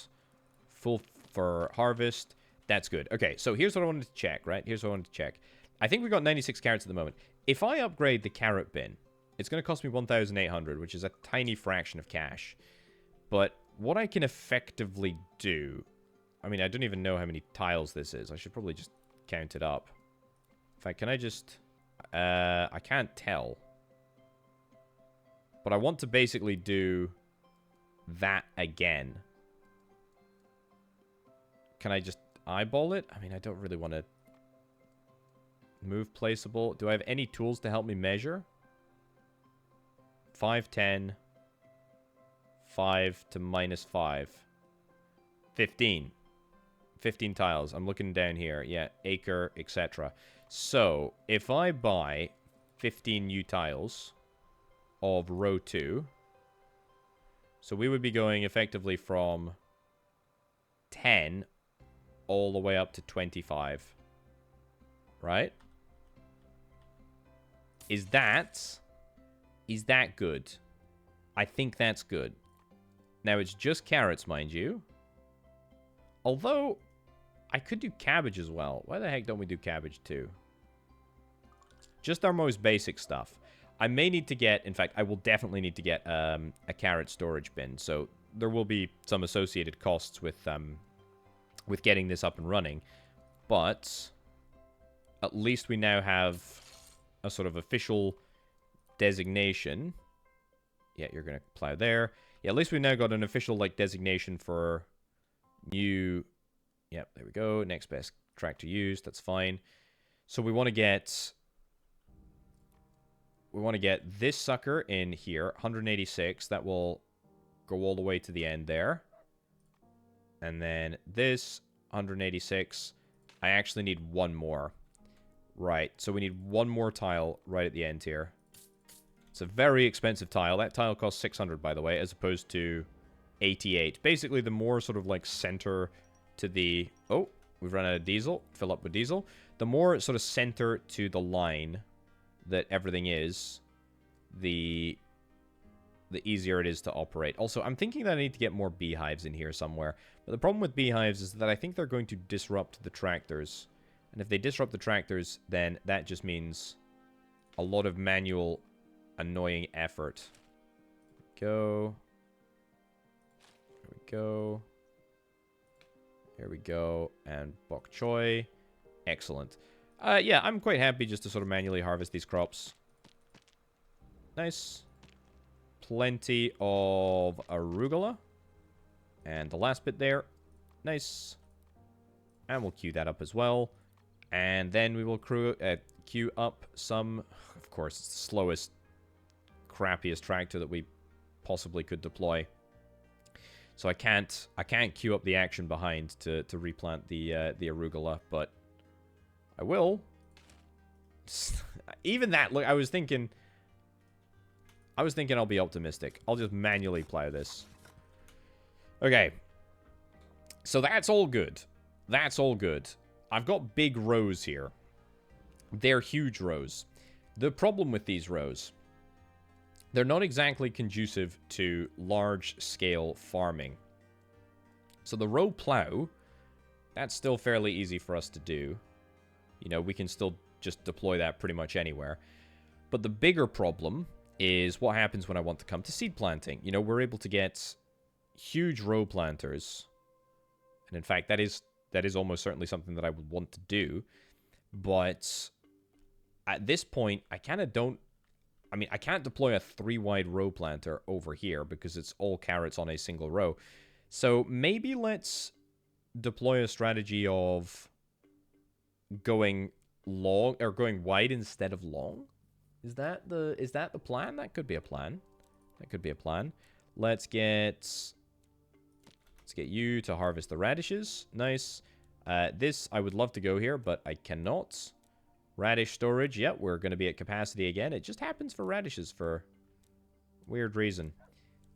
full for harvest. That's good. Okay, so here's what I wanted to check, right? Here's what I wanted to check. I think we've got 96 carrots at the moment. If I upgrade the carrot bin, it's going to cost me 1,800, which is a tiny fraction of cash. But what I can effectively do... I mean, I don't even know how many tiles this is. I should probably just count it up. In fact, can I just... I can't tell. But I want to basically do... that again. Can I just eyeball it? I mean, I don't really want to move placeable. Do I have any tools to help me measure? 5, 10. 5 to minus 5. 15. 15 tiles. I'm looking down here. Yeah, acre, etc. So, if I buy 15 new tiles of row 2... So we would be going effectively from 10 all the way up to 25. Right? Is that good? I think that's good. Now it's just carrots, mind you. Although, I could do cabbage as well. Why the heck don't we do cabbage too? Just our most basic stuff. I may need to get, in fact, I will definitely need to get a carrot storage bin. So there will be some associated costs with getting this up and running. But at least we now have a sort of official designation. Yeah, you're going to plow there. Yeah, at least we've now got an official like designation for new... Yep, there we go. Next best tractor used. That's fine. So we want to get... We want to get this sucker in here, 186. That will go all the way to the end there. And then this, 186. I actually need one more. Right, so we need one more tile right at the end here. It's a very expensive tile. That tile costs 600, by the way, as opposed to 88. Basically, the more sort of like center to the... Oh, we've run out of diesel. Fill up with diesel. The more sort of center to the line... that everything is, the easier it is to operate. Also, I'm thinking that I need to get more beehives in here somewhere. But the problem with beehives is that I think they're going to disrupt the tractors. And if they disrupt the tractors, then that just means a lot of manual, annoying effort. Go. There we go. Here we go. And bok choy. Excellent. Yeah, I'm quite happy just to sort of manually harvest these crops. Nice. Plenty of arugula. And the last bit there. Nice. And we'll queue that up as well. And then we will queue up some... Of course, it's the slowest, crappiest tractor that we possibly could deploy. So I can't queue up the action behind to replant the arugula, but I will. Even that, look, I was thinking I'll be optimistic. I'll just manually plow this. Okay. So that's all good. That's all good. I've got big rows here. They're huge rows. The problem with these rows, they're not exactly conducive to large-scale farming. So the row plow, that's still fairly easy for us to do. You know, we can still just deploy that pretty much anywhere. But the bigger problem is what happens when I want to come to seed planting. You know, we're able to get huge row planters. And in fact, that is almost certainly something that I would want to do. But at this point, I kind of don't... I mean, I can't deploy a 3-wide row planter over here because it's all carrots on a single row. So maybe let's deploy a strategy of going long or going wide instead of long. Is that the plan? That could be a plan. That could be a plan. Let's get you to harvest the radishes. Nice. This I would love to go here, but I cannot. Radish storage. Yep, we're going to be at capacity again. It just happens for radishes for weird reason.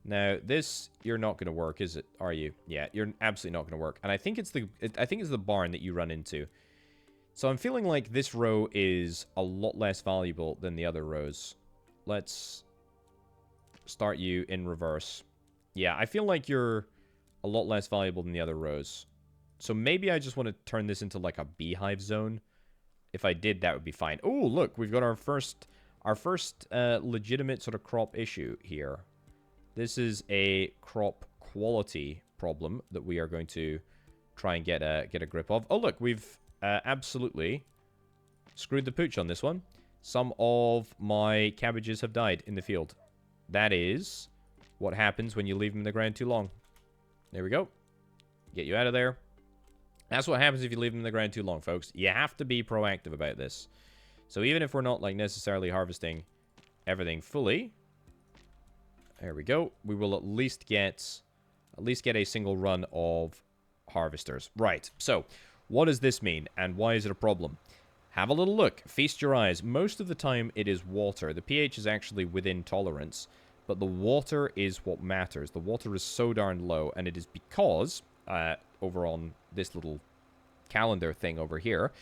Now, this you're not going to work, is it? Are you? Yeah, you're absolutely not going to work. And I think it's the barn that you run into. So I'm feeling like this row is a lot less valuable than the other rows. Let's start you in reverse. Yeah, I feel like you're a lot less valuable than the other rows. So maybe I just want to turn this into like a beehive zone. If I did, that would be fine. Oh, look, we've got our first legitimate sort of crop issue here. This is a crop quality problem that we are going to try and get a grip of. Oh, look, we've absolutely screwed the pooch on this one. Some of my cabbages have died in the field. That is what happens when you leave them in the ground too long. There we go. Get you out of there. That's what happens if you leave them in the ground too long, folks. You have to be proactive about this. So even if we're not like necessarily harvesting everything fully, there we go. We will at least get a single run of harvesters. Right. So what does this mean and why is it a problem? Have a little look. Feast your eyes. Most of the time it is water. The pH is actually within tolerance, but the water is what matters. The water is so darn low, and it is because over on this little calendar thing over here,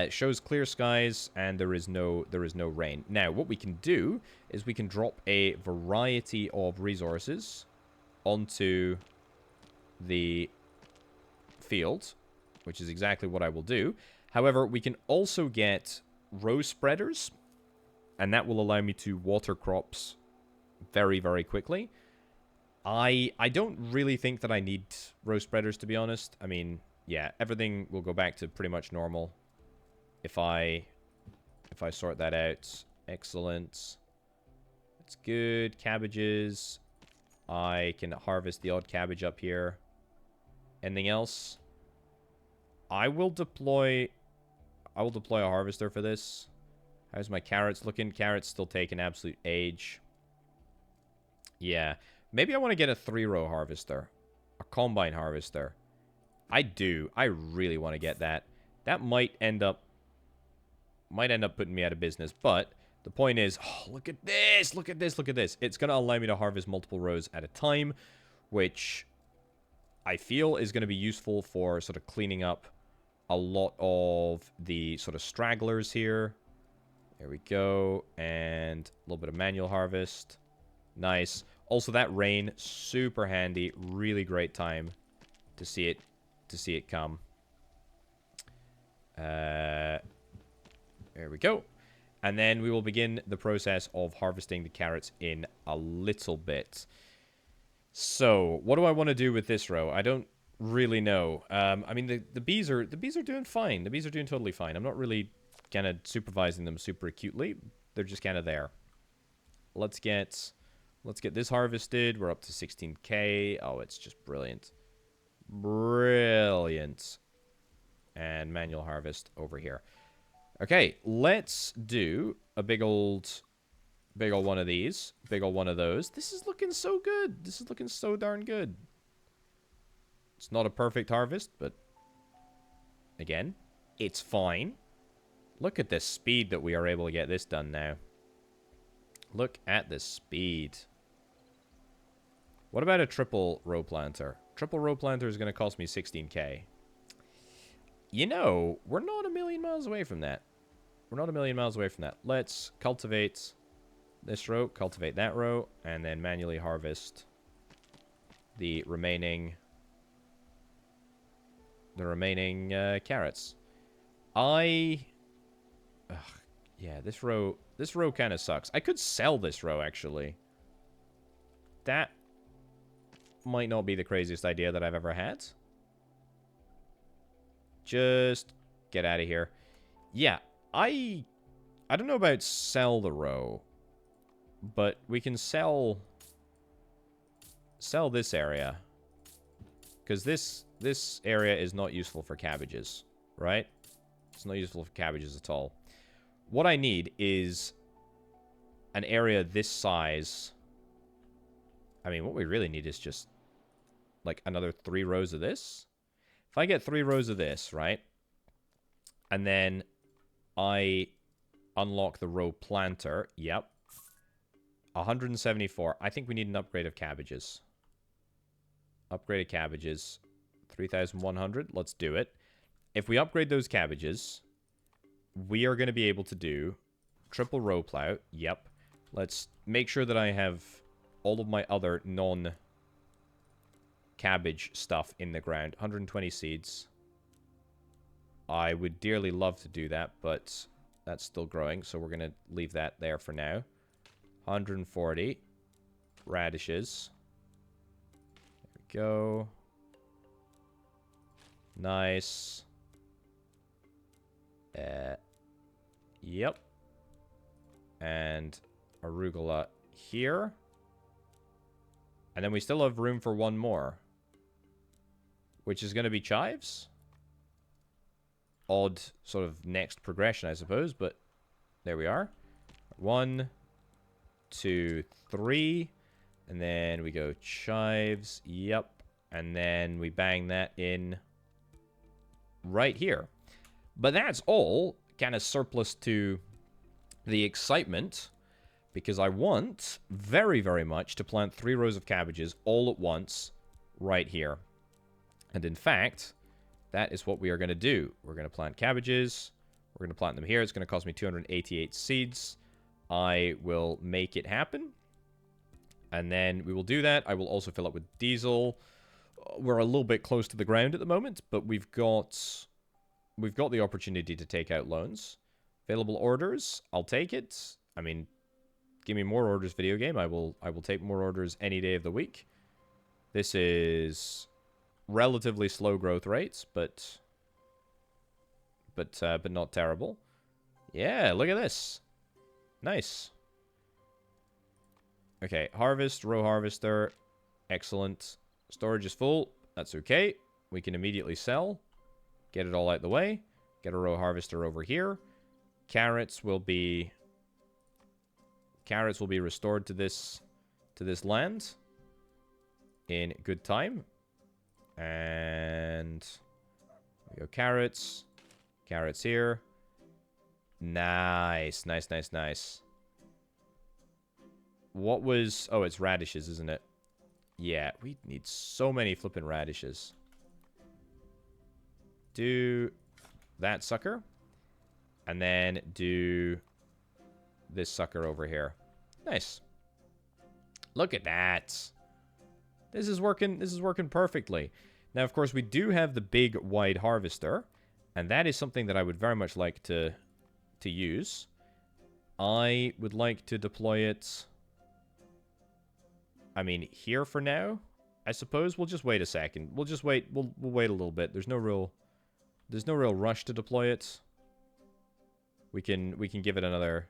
shows clear skies and there is no rain. Now, what we can do is we can drop a variety of resources onto the field, which is exactly what I will do. However, we can also get row spreaders, and that will allow me to water crops very, very quickly. I don't really think that I need row spreaders, to be honest. I mean, yeah, everything will go back to pretty much normal if I sort that out. Excellent. That's good. Cabbages. I can harvest the odd cabbage up here. Anything else? I will deploy a harvester for this. How's my carrots looking? Carrots still take an absolute age. Yeah. Maybe I want to get a 3-row harvester. A combine harvester. I do. I really want to get that. That might end up putting me out of business. But the point is, oh, look at this. Look at this. Look at this. It's going to allow me to harvest multiple rows at a time, which I feel is going to be useful for sort of cleaning up a lot of the sort of stragglers here. There we go. And a little bit of manual harvest. Nice. Also, that rain, super handy. Really great time to see it come. There we go. And then we will begin the process of harvesting the carrots in a little bit. So, what do I want to do with this row? I don't really know. I mean, the bees are doing fine. The bees are doing totally fine. I'm not really kind of supervising them super acutely. They're just kind of there. Let's get this harvested. We're up to 16k. Oh, it's just brilliant. Brilliant. and manual harvest over here. Okay, let's do a big old one of these. Big old one of those. This is looking so good. This is looking so darn good. It's not a perfect harvest, but again, it's fine. Look at the speed that we are able to get this done now. Look at the speed. What about a triple row planter? Triple row planter is going to cost me 16k. You know, we're not a million miles away from that. We're not a million miles away from that. Let's cultivate this row, cultivate that row, and then manually harvest the remaining carrots. Yeah, this row kind of sucks. I could sell this row, actually. That might not be the craziest idea that I've ever had. Just get out of here. Yeah, I don't know about sell the row, but we can sell this area, because this area is not useful for cabbages, right? It's not useful for cabbages at all. What I need is an area this size. I mean, what we really need is just like another 3 rows of this. If I get 3 rows of this, right? And then I unlock the row planter. Yep. 174. I think we need an upgrade of cabbages. Upgraded cabbages. 3,100. Let's do it. If we upgrade those cabbages, we are going to be able to do triple row plow. Yep. Let's make sure that I have all of my other non-cabbage stuff in the ground. 120 seeds. I would dearly love to do that, but that's still growing, so we're going to leave that there for now. 140 radishes. There we go. Nice. Yep. And arugula here. And then we still have room for one more, which is going to be chives. Odd sort of next progression, I suppose, but there we are. 1, 2, 3. And then we go chives. Yep. And then we bang that in right here. But that's all kind of surplus to the excitement, because I want very, very much to plant 3 rows of cabbages all at once right here. And in fact, that is what we are going to do. We're going to plant cabbages. We're going to plant them here. It's going to cost me 288 seeds. I will make it happen. And then we will do that. I will also fill up with diesel. We're a little bit close to the ground at the moment, but we've got the opportunity to take out loans. Available orders, I'll take it. I mean, give me more orders, video game. I will take more orders any day of the week. This is relatively slow growth rates, but not terrible. Yeah, look at this. Nice. Okay, harvest, row harvester. Excellent. Storage is full. That's okay. We can immediately sell. Get it all out the way. Get a row harvester over here. Carrots will be restored to this land in good time. And we go carrots. Carrots here. Nice, nice, nice, nice. What was... Oh, it's radishes, isn't it? Yeah, we need so many flippin' radishes. Do that sucker. And then do this sucker over here. Nice. Look at that. This is working perfectly. Now, of course, we do have the big wide harvester, and that is something that I would very much like to use. I would like to deploy it, I mean, here for now. I suppose we'll just wait a second. We'll just wait. We'll wait a little bit. There's no real rush to deploy it. We can give it another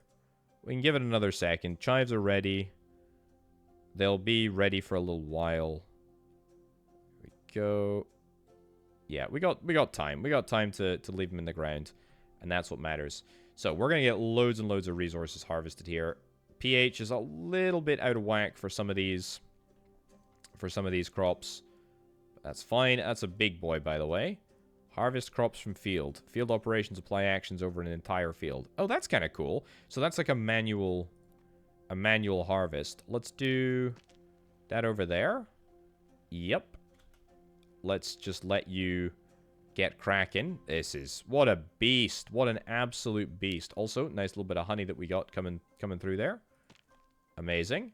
second. Chives are ready. They'll be ready for a little while. Here we go. Yeah, we got time. We got time to leave them in the ground. And that's what matters. So we're going to get loads and loads of resources harvested here. pH is a little bit out of whack for some of these crops. That's fine. That's a big boy, by the way. Harvest crops from field. Field operations apply actions over an entire field. Oh, that's kind of cool. So that's like a manual harvest. Let's do that over there. Yep. Let's just let you get cracking. This is... What a beast. What an absolute beast. Also, nice little bit of honey that we got coming through there. Amazing.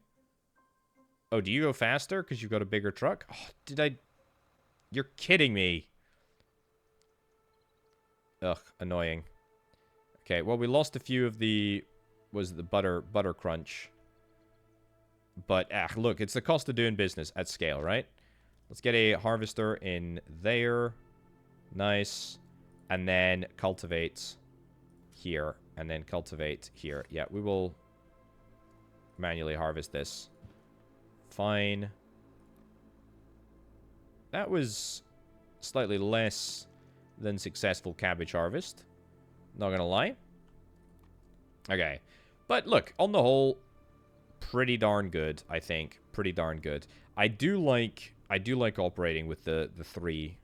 Oh, do you go faster because you've got a bigger truck? Oh, did I... You're kidding me. Ugh, annoying. Okay, well, we lost a few of the... Was it the butter crunch? But, look, it's the cost of doing business at scale, right? Let's get a harvester in there. Nice. And then cultivate here. And then cultivate here. Yeah, we will manually harvest this. Fine. That was slightly less than successful cabbage harvest. Not gonna lie. Okay. But look, on the whole, pretty darn good, I think. Pretty darn good. I do like operating with the three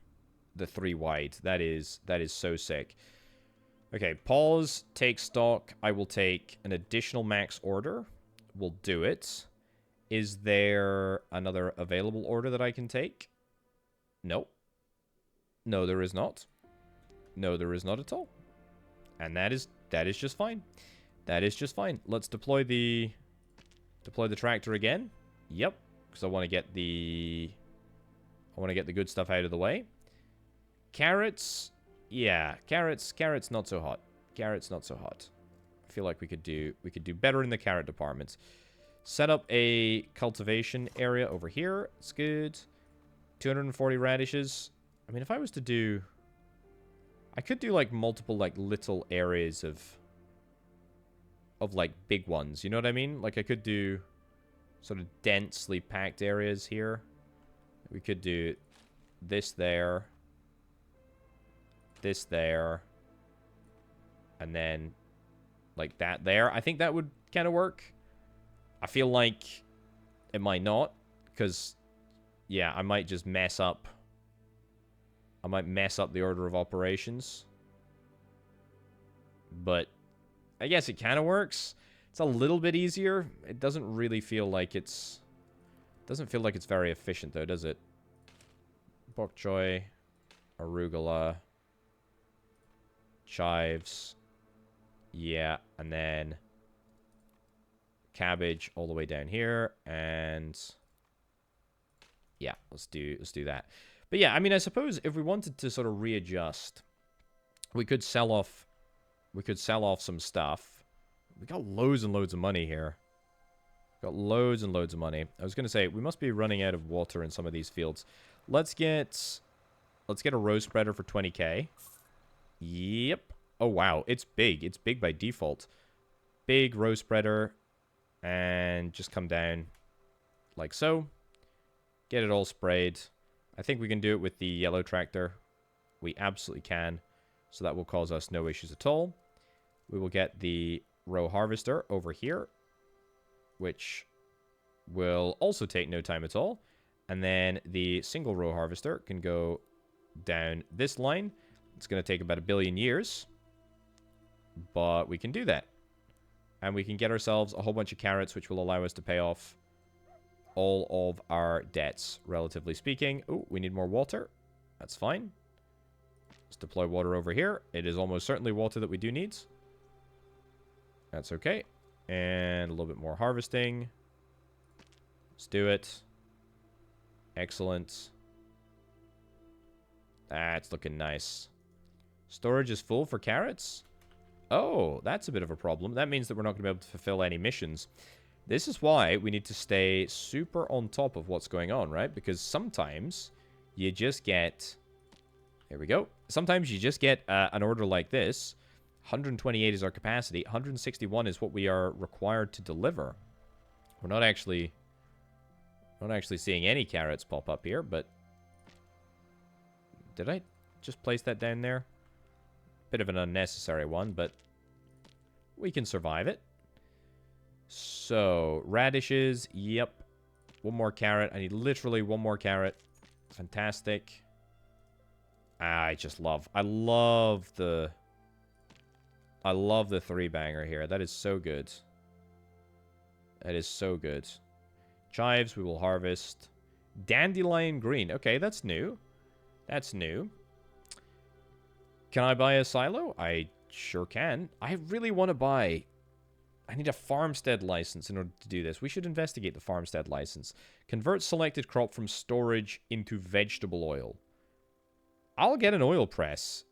wide. That is so sick. Okay, pause, take stock. I will take an additional max order. We'll do it. Is there another available order that I can take? No. No, there is not. No, there is not at all. And that is just fine. That is just fine. Let's deploy the tractor again. Yep, because I want to get the good stuff out of the way. Carrots, yeah, carrots not so hot. Carrots not so hot. I feel like we could do better in the carrot department. Set up a cultivation area over here. It's good. 240 radishes. I mean, if I was to do... I could do, like, multiple, like, little areas of, like, big ones. You know what I mean? Like, I could do sort of densely packed areas here. We could do this there. This there. And then, like, that there. I think that would kind of work. I feel like it might not. Because, yeah, I might just mess up. I might mess up the order of operations. But I guess it kind of works. It's a little bit easier. It doesn't really feel like it's... Doesn't feel like it's very efficient, though, does it? Bok choy. Arugula. Chives. Yeah, and then... Cabbage all the way down here. And... Yeah, let's do that. But yeah, I mean, I suppose if we wanted to sort of readjust, we could sell off some stuff. We got loads and loads of money here. Got loads and loads of money. I was going to say, we must be running out of water in some of these fields. Let's get a row spreader for 20k. Yep. Oh, wow. It's big. It's big by default. Big row spreader. And just come down like so. Get it all sprayed. I think we can do it with the yellow tractor. We absolutely can. So that will cause us no issues at all. We will get the row harvester over here, which will also take no time at all. And then the single row harvester can go down this line. It's going to take about 1 billion years. But we can do that. And we can get ourselves a whole bunch of carrots, which will allow us to pay off all of our debts, relatively speaking. Oh, we need more water. That's fine. Let's deploy water over here. It is almost certainly water that we do need. That's okay. And a little bit more harvesting. Let's do it. Excellent. That's looking nice. Storage is full for carrots? Oh, that's a bit of a problem. That means that we're not going to be able to fulfill any missions. This is why we need to stay super on top of what's going on, right? Because sometimes you just get... Here we go. Sometimes you just get an order like this. 128 is our capacity. 161 is what we are required to deliver. We're not actually seeing any carrots pop up here, but... Did I just place that down there. Bit of an unnecessary one, but we can survive it. So, radishes, yep. One more carrot. I need literally one more carrot. Fantastic. I love the 3-banger here. That is so good. That is so good. Chives, we will harvest. Dandelion green. Okay, that's new. That's new. Can I buy a silo? I sure can. I really want to buy... I need a farmstead license in order to do this. We should investigate the farmstead license. Convert selected crop from storage into vegetable oil. I'll get an oil press.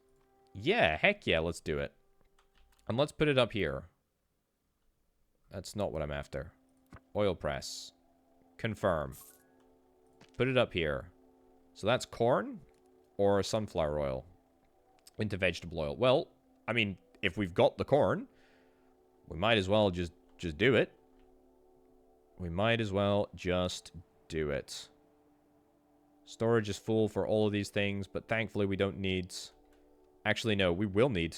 Yeah, heck yeah, let's do it. And let's put it up here. That's not what I'm after. Oil press. Confirm. Put it up here. So that's corn or sunflower oil into vegetable oil. Well, I mean, if we've got the corn, we might as well just do it. We might as well just do it. Storage is full for all of these things, but thankfully we don't need... Actually, no, we will need...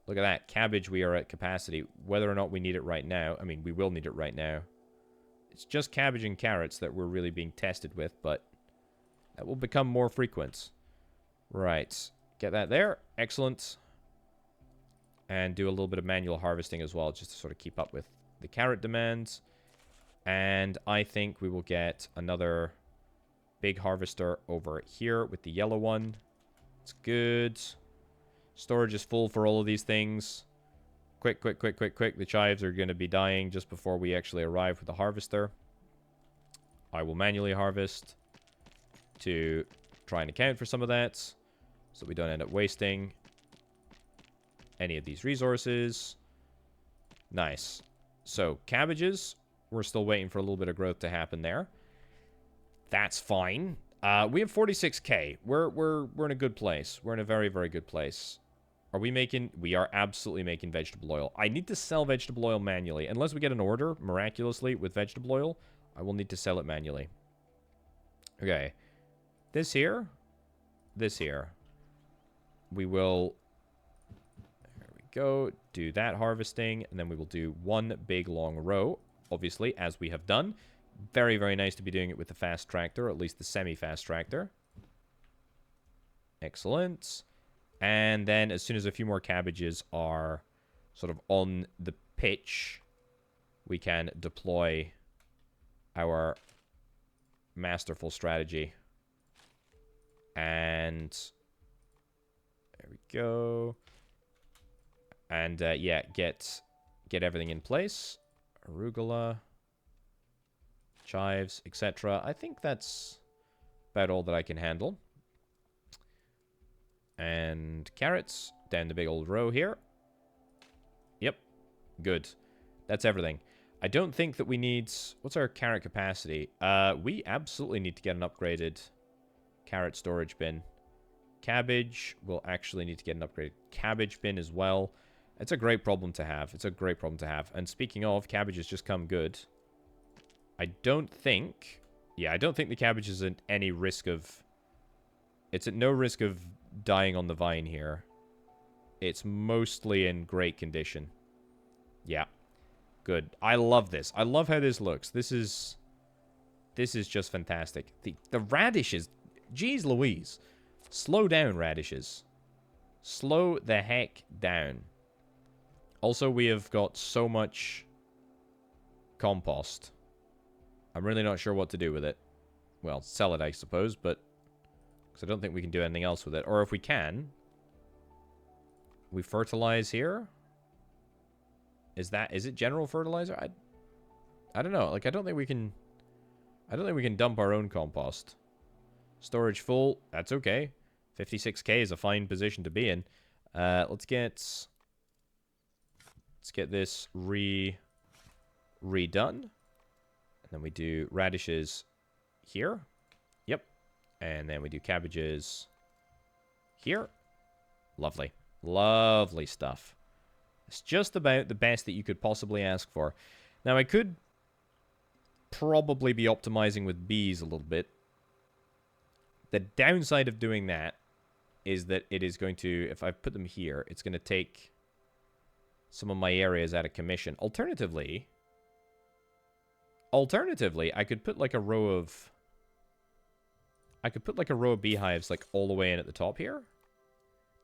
Look at that. Cabbage, we are at capacity. Whether or not we need it right now... I mean, we will need it right now. It's just cabbage and carrots that we're really being tested with, but that will become more frequent. Right. Get that there. Excellent. And do a little bit of manual harvesting as well, just to sort of keep up with the carrot demands. And I think we will get another big harvester over here with the yellow one. It's good. Storage is full for all of these things. Quick, quick, quick, quick, quick. The chives are going to be dying just before we actually arrive with the harvester. I will manually harvest to try and account for some of that, so we don't end up wasting any of these resources. Nice. So, cabbages, we're still waiting for a little bit of growth to happen there. That's fine. We have 46k. We're in a good place. We're in a very, very good place. Are we making... We are absolutely making vegetable oil. I need to sell vegetable oil manually. Unless we get an order, miraculously, with vegetable oil, I will need to sell it manually. Okay. This here. This here. We will... There we go. Do that harvesting. And then we will do one big long row, obviously, as we have done. Very, very nice to be doing it with the fast tractor, or at least the semi-fast tractor. Excellent. And then as soon as a few more cabbages are sort of on the pitch, we can deploy our masterful strategy. And there we go. And yeah, get everything in place. Arugula, chives, etc. I think that's about all that I can handle. And carrots down the big old row here. Yep. Good. That's everything. I don't think that we need... What's our carrot capacity? We absolutely need to get an upgraded carrot storage bin. Cabbage. We'll actually need to get an upgraded cabbage bin as well. It's a great problem to have. It's a great problem to have. And speaking of, cabbage has just come good. I don't think... Yeah, I don't think the cabbage is at any risk of... It's at no risk of dying on the vine here. It's mostly in great condition. Yeah. Good. I love this. I love how this looks. This is just fantastic. The radishes... Jeez Louise. Slow down, radishes. Slow the heck down. Also, we have got so much compost. I'm really not sure what to do with it. Well, sell it, I suppose, but... Because I don't think we can do anything else with it. Or if we can... We fertilize here? Is it general fertilizer? I don't know. Like, I don't think we can dump our own compost. Storage full. That's okay. 56k is a fine position to be in. Let's get this redone. And then we do radishes here. Yep. And then we do cabbages here. Lovely. Lovely stuff. It's just about the best that you could possibly ask for. Now, I could probably be optimizing with bees a little bit. The downside of doing that is that it is going to, if I put them here, it's going to take some of my areas out of commission. Alternatively, I could put like a row of... beehives like all the way in at the top here.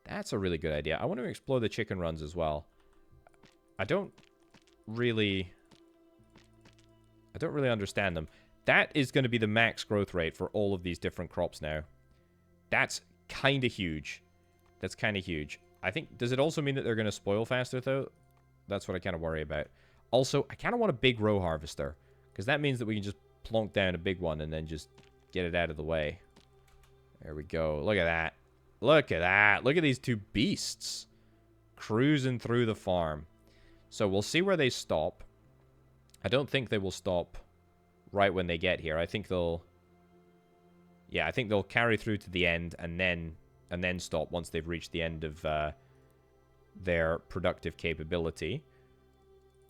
That's a really good idea. I want to explore the chicken runs as well. I don't really understand them. That is going to be the max growth rate for all of these different crops now. That's kind of huge. That's kind of huge. I think, does it also mean that they're going to spoil faster, though? That's what I kind of worry about. Also, I kind of want a big row harvester, because that means that we can just plonk down a big one and then just get it out of the way. There we go. Look at that. Look at that. Look at these two beasts cruising through the farm. So we'll see where they stop. I don't think they will stop right when they get here. I think they'll... Yeah, I think they'll carry through to the end and then stop once they've reached the end of their productive capability.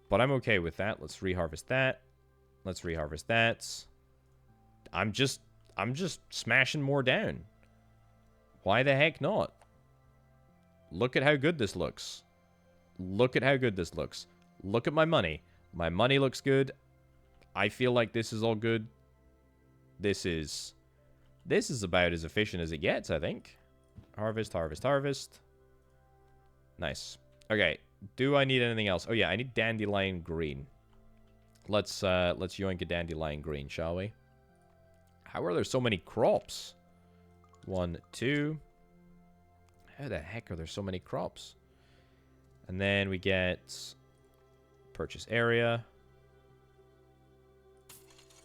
But I'm okay with that. Let's reharvest that. Let's reharvest that. I'm just smashing more down. Why the heck not? Look at how good this looks. Look at how good this looks. Look at my money. My money looks good. I feel like this is all good. This is about as efficient as it gets, I think. Harvest, harvest, harvest. Nice. Okay. Do I need anything else? Oh yeah, I need dandelion green. Let's yoink a dandelion green, shall we? How are there so many crops? 1, 2. How the heck are there so many crops? And then we get purchase area.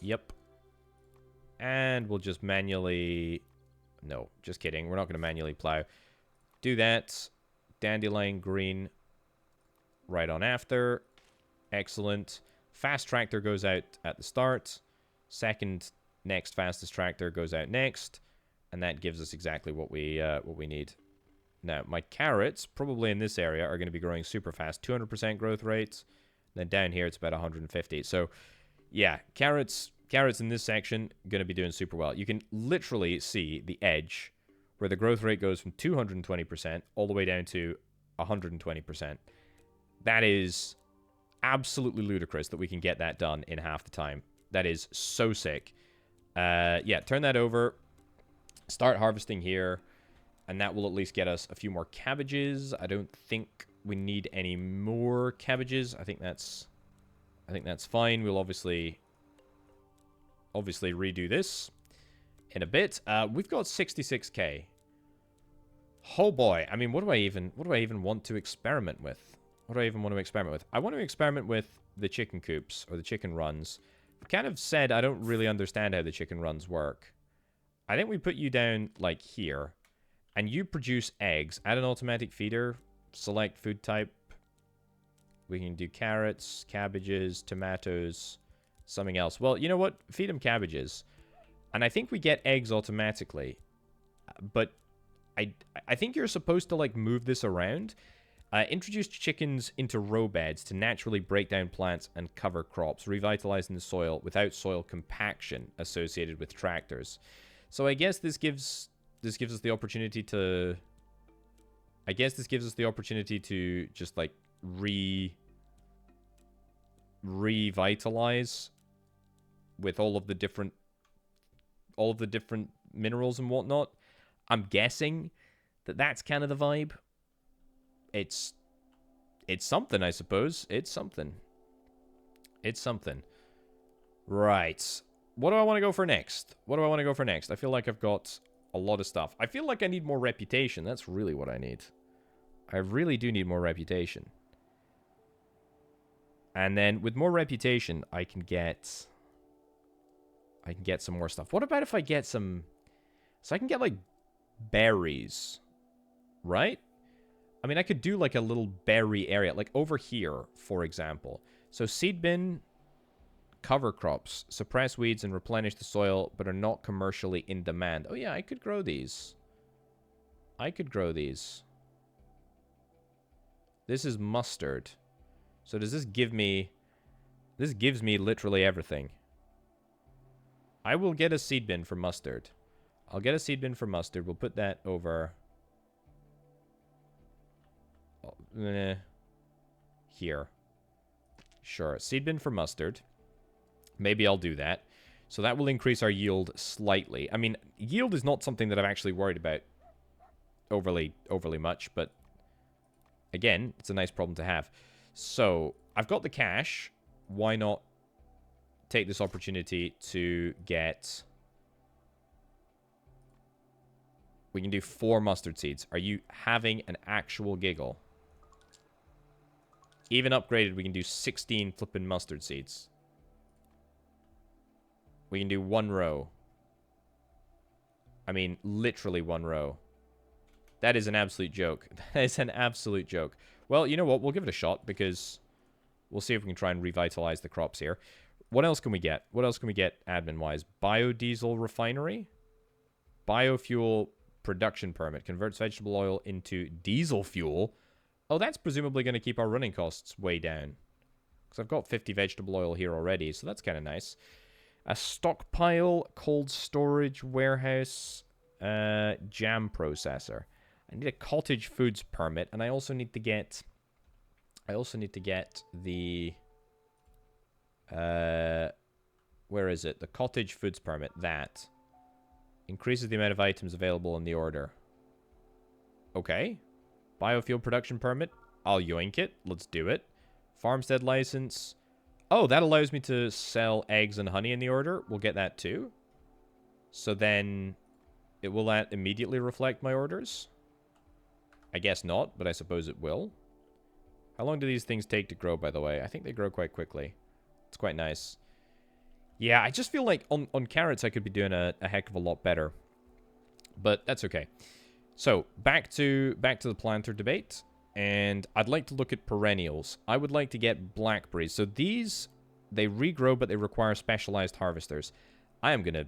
Yep. And we'll just manually... No, just kidding. We're not going to manually plow. Do that. Dandelion green right on after. Excellent. Fast tractor goes out at the start. Second next fastest tractor goes out next. And that gives us exactly what we need. Now, my carrots, probably in this area, are going to be growing super fast. 200% growth rates. Then down here, it's about 150. So, yeah, carrots in this section going to be doing super well. You can literally see the edge where the growth rate goes from 220% all the way down to 120%. That is absolutely ludicrous that we can get that done in half the time. That is so sick. Yeah, turn that over. Start harvesting here. And that will at least get us a few more cabbages. I don't think we need any more cabbages. I think that's fine. We'll obviously redo this in a bit. We've got 66k. Oh boy. I mean, what do I even want to experiment with? What do I even want to experiment with? I want to experiment with the chicken coops or the chicken runs. I've kind of said I don't really understand how the chicken runs work. I think we put you down like here. And you produce eggs. Add an automatic feeder. Select food type. We can do carrots, cabbages, tomatoes, something else. Well, you know what? Feed them cabbages. And I think we get eggs automatically. But I think you're supposed to, like, move this around. Introduce chickens into row beds to naturally break down plants and cover crops, revitalizing the soil without soil compaction associated with tractors. So I guess this gives us the opportunity to... I guess this gives us the opportunity to just, like, revitalize with all of the different minerals and whatnot. I'm guessing that that's kind of the vibe. It's something, I suppose. It's something. Right. What do I want to go for next? I feel like I've got a lot of stuff. I feel like I need more reputation. That's really what I need. I really do need more reputation. And then with more reputation, I can get some more stuff. What about if I get some... So I can get, like, berries, right? I mean, I could do, like, a little berry area, like over here, for example. So seed bin, cover crops, suppress weeds and replenish the soil, but are not commercially in demand. Oh, yeah, I could grow these. This is mustard. So does this give me... This gives me literally everything. I will get a seed bin for mustard. I'll get a seed bin for mustard. We'll put that over Here. Sure. Seed bin for mustard. Maybe I'll do that. So that will increase our yield slightly. I mean, yield is not something that I've actually worried about overly much, but again, it's a nice problem to have. So, I've got the cash. Why not take this opportunity to get... We can do 4 mustard seeds. Are you having an actual giggle? Even upgraded, we can do 16 flippin' mustard seeds. We can do 1 row. I mean, literally 1 row. That is an absolute joke. That is an absolute joke. Well, you know what? We'll give it a shot because we'll see if we can try and revitalize the crops here. What else can we get? What else can we get admin-wise? Biodiesel refinery? Biofuel production permit. Converts vegetable oil into diesel fuel. Oh, that's presumably going to keep our running costs way down. Because I've got 50 vegetable oil here already, so that's kind of nice. A stockpile, cold storage, warehouse, jam processor. I need a cottage foods permit, and I also need to get... the... where is it? The cottage foods permit. That increases the amount of items available in the order. Okay. Biofuel production permit. I'll yoink it. Let's do it. Farmstead license. Oh, that allows me to sell eggs and honey in the order. We'll get that too. So then, will that immediately reflect my orders? I guess not, but I suppose it will. How long do these things take to grow, by the way? I think they grow quite quickly. It's quite nice. Yeah, I just feel like on carrots I could be doing a heck of a lot better. But that's okay. So, back to the planter debate. And I'd like to look at perennials. I would like to get blackberries. So these, they regrow, but they require specialized harvesters. I'm gonna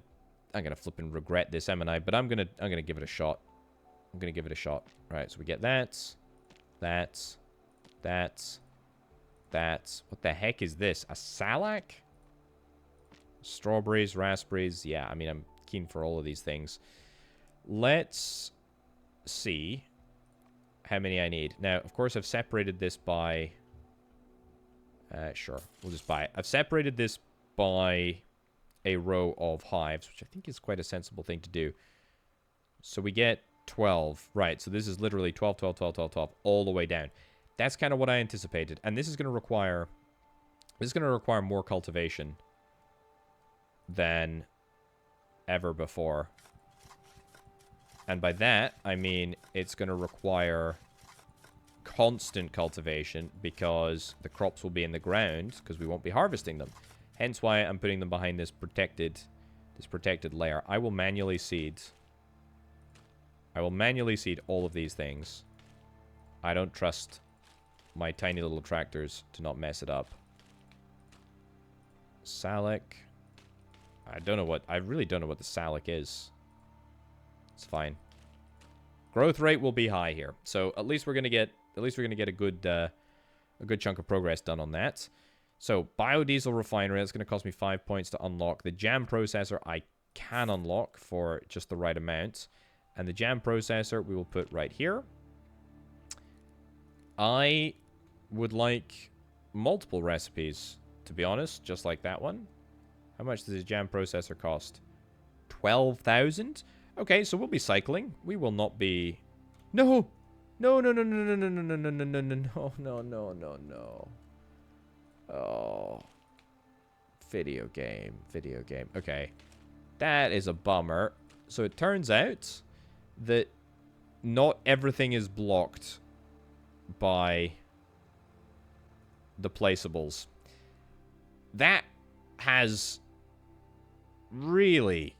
flippin' regret this, am I? But I'm gonna give it a shot. I'm gonna give it a shot. Right, so we get that. What the heck is this? A salac? Strawberries, raspberries. Yeah, I mean, I'm keen for all of these things. Let's see how many I need. Now, of course, I've separated this by... sure, we'll just buy it. I've separated this by a row of hives, which I think is quite a sensible thing to do. So we get 12. Right, so this is literally 12, 12, 12, 12, 12, all the way down. That's kind of what I anticipated. And this is going to require... more cultivation than ever before. And by that, I mean it's going to require constant cultivation because the crops will be in the ground because we won't be harvesting them. Hence why I'm putting them behind this protected layer. I will manually seed. I will manually seed all of these things. I don't trust my tiny little tractors to not mess it up. Salac. I really don't know what the salac is. It's fine. Growth rate will be high here, so at least we're gonna get a good chunk of progress done on that. So biodiesel refinery, that's gonna cost me 5 points to unlock. The jam processor I can unlock for just the right amount, and the jam processor we will put right here. I would like multiple recipes, to be honest, just like that one. How much does a jam processor cost? 12,000? Okay, so we'll be cycling. We will not be... No! No, no, no, no, no, no, no, no, no, no, no, no, no, no, no, no. Oh. Video game. Okay. That is a bummer. So it turns out that not everything is blocked by the placeables. That has really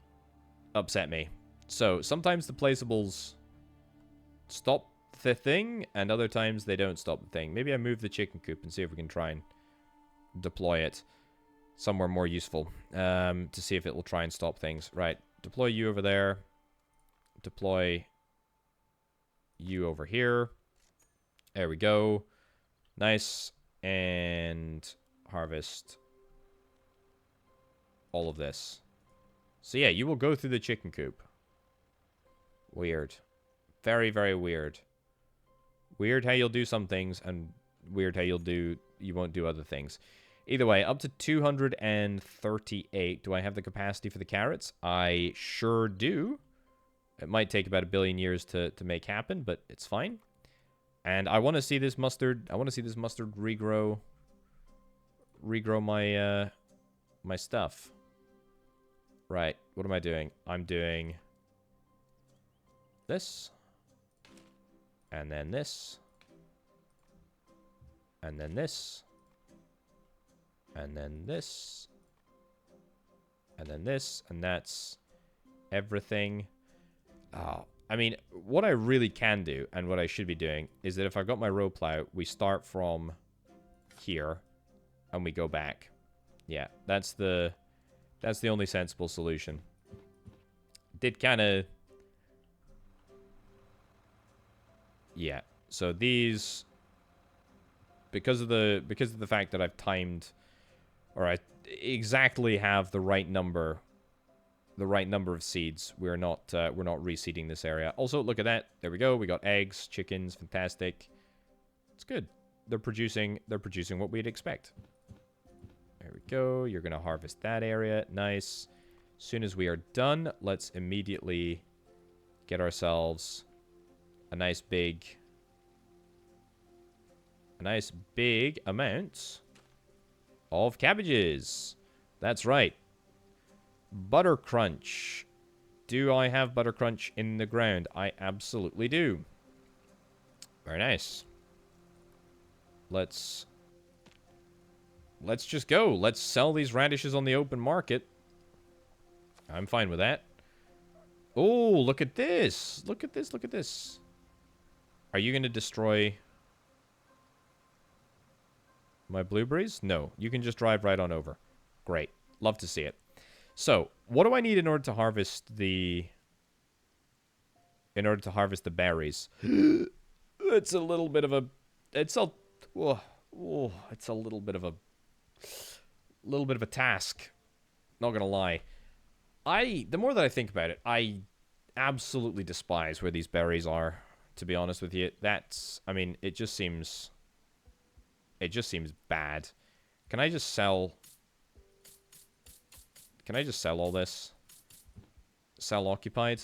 upset me. So sometimes the placeables stop the thing, and other times they don't stop the thing. Maybe I move the chicken coop and see if we can try and deploy it somewhere more useful, to see if it will try and stop things. Right, deploy you over there. Deploy you over here. There we go. Nice. And harvest all of this. So yeah, you will go through the chicken coop. Weird. Very, very weird. Weird how you'll do some things, and weird how you won't do other things. Either way, up to 238. Do I have the capacity for the carrots? I sure do. It might take about 1 billion years to make happen, but it's fine. And I want to see this mustard. I want to see this mustard regrow my my stuff. Right. What am I doing? I'm doing this. And then this. And then this. And then this. And then this. And that's everything. Oh, I mean, what I really can do, and what I should be doing, is that if I've got my row plow, we start from here, and we go back. Yeah, that's the only sensible solution. Did kind of... Yeah, so these... Because of the fact that I've timed... Or I exactly have the right number of seeds. We're not reseeding this area. Also, look at that. There we go. We got eggs, chickens, fantastic. It's good. They're producing what we'd expect. There we go. You're gonna harvest that area. Nice. As soon as we are done, let's immediately get ourselves a nice big amount of cabbages. That's right. Butter crunch. Do I have butter crunch in the ground? I absolutely do. Very nice. Let's just go. Let's sell these radishes on the open market. I'm fine with that. Oh, look at this. Look at this. Look at this. Are you going to destroy my blueberries? No. You can just drive right on over. Great. Love to see it. So, what do I need in order to harvest the... berries? It's a little bit of a... It's a... it's a little bit of a... task. Not gonna lie. The more that I think about it, I absolutely despise where these berries are, to be honest with you. That's... I mean, it just seems bad. Can I just sell... Can I just sell all this? Sell occupied?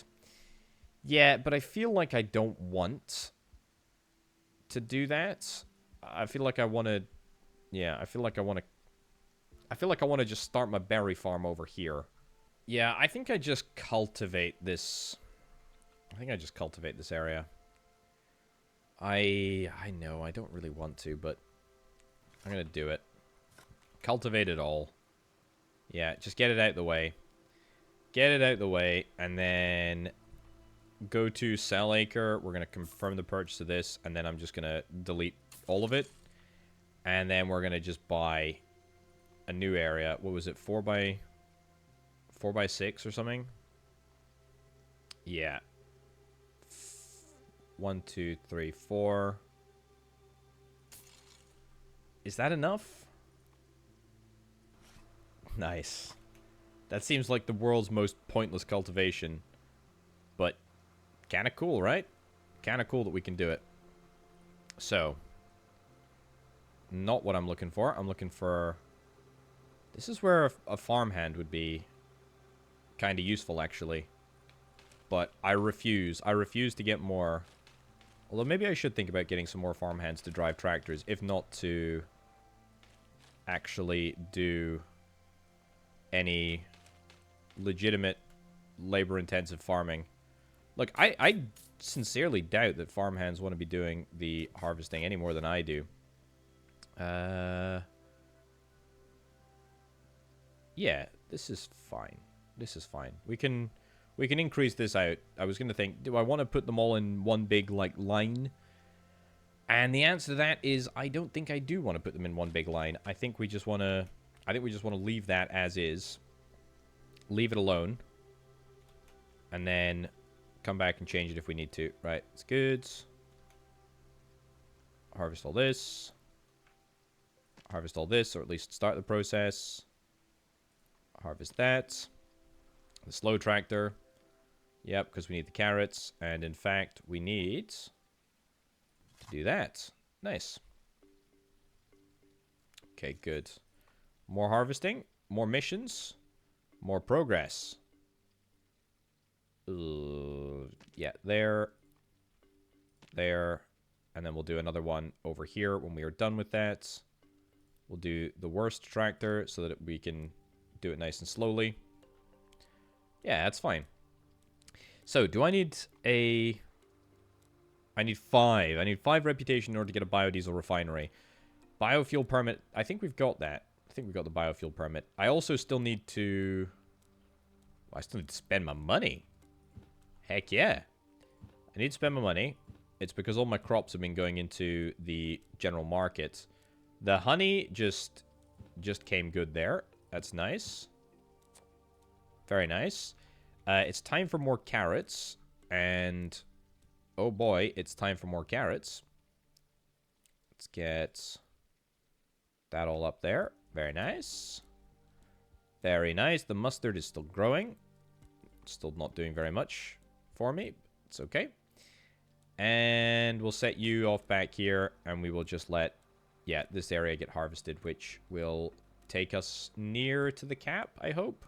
Yeah, but I feel like I don't want to do that. I feel like I want to... Yeah, I feel like I want to just start my berry farm over here. Yeah, I think I just cultivate this... I think I just cultivate this area. I know, I don't really want to, but I'm going to do it. Cultivate it all. Yeah, just get it out the way. Get it out the way, and then go to sell acre. We're going to confirm the purchase of this, and then I'm just going to delete all of it. And then we're going to just buy a new area. What was it? 4 by 6 or something? Yeah. 1, 2, 3, 4. Is that enough? Nice. That seems like the world's most pointless cultivation. But kind of cool, right? Kind of cool that we can do it. So. Not what I'm looking for. I'm looking for... This is where a farmhand would be kind of useful, actually. But I refuse. I refuse to get more... Although maybe I should think about getting some more farmhands to drive tractors, if not to actually do any legitimate labor-intensive farming. Look, I sincerely doubt that farmhands want to be doing the harvesting any more than I do. Yeah, this is fine. This is fine. We can increase this out. I was going to think, do I want to put them all in one big, like, line? And the answer to that is, I don't think I do want to put them in one big line. I think we just want to... leave that as is. Leave it alone. And then come back and change it if we need to. Right, it's good. Harvest all this. Harvest all this, or at least start the process. Harvest that. The slow tractor. Yep, because we need the carrots. And in fact, we need do that. Nice. Okay, good. More harvesting, more missions, more progress. Yeah, there, and then we'll do another one over here when we are done with that. We'll do the worst tractor so that we can do it nice and slowly. Yeah, that's fine. So, do I need a... I need 5. I need 5 reputation in order to get a biodiesel refinery. Biofuel permit. I think we've got that. I think we've got the biofuel permit. I also still need to... I still need to spend my money. Heck yeah. I need to spend my money. It's because all my crops have been going into the general market. The honey just came good there. That's nice. Very nice. It's time for more carrots. And... oh boy, it's time for more carrots. Let's get that all up there. Very nice. Very nice. The mustard is still growing. Still not doing very much for me. It's okay. And we'll set you off back here. And we will just let, yeah, this area get harvested. Which will take us near to the cap, I hope.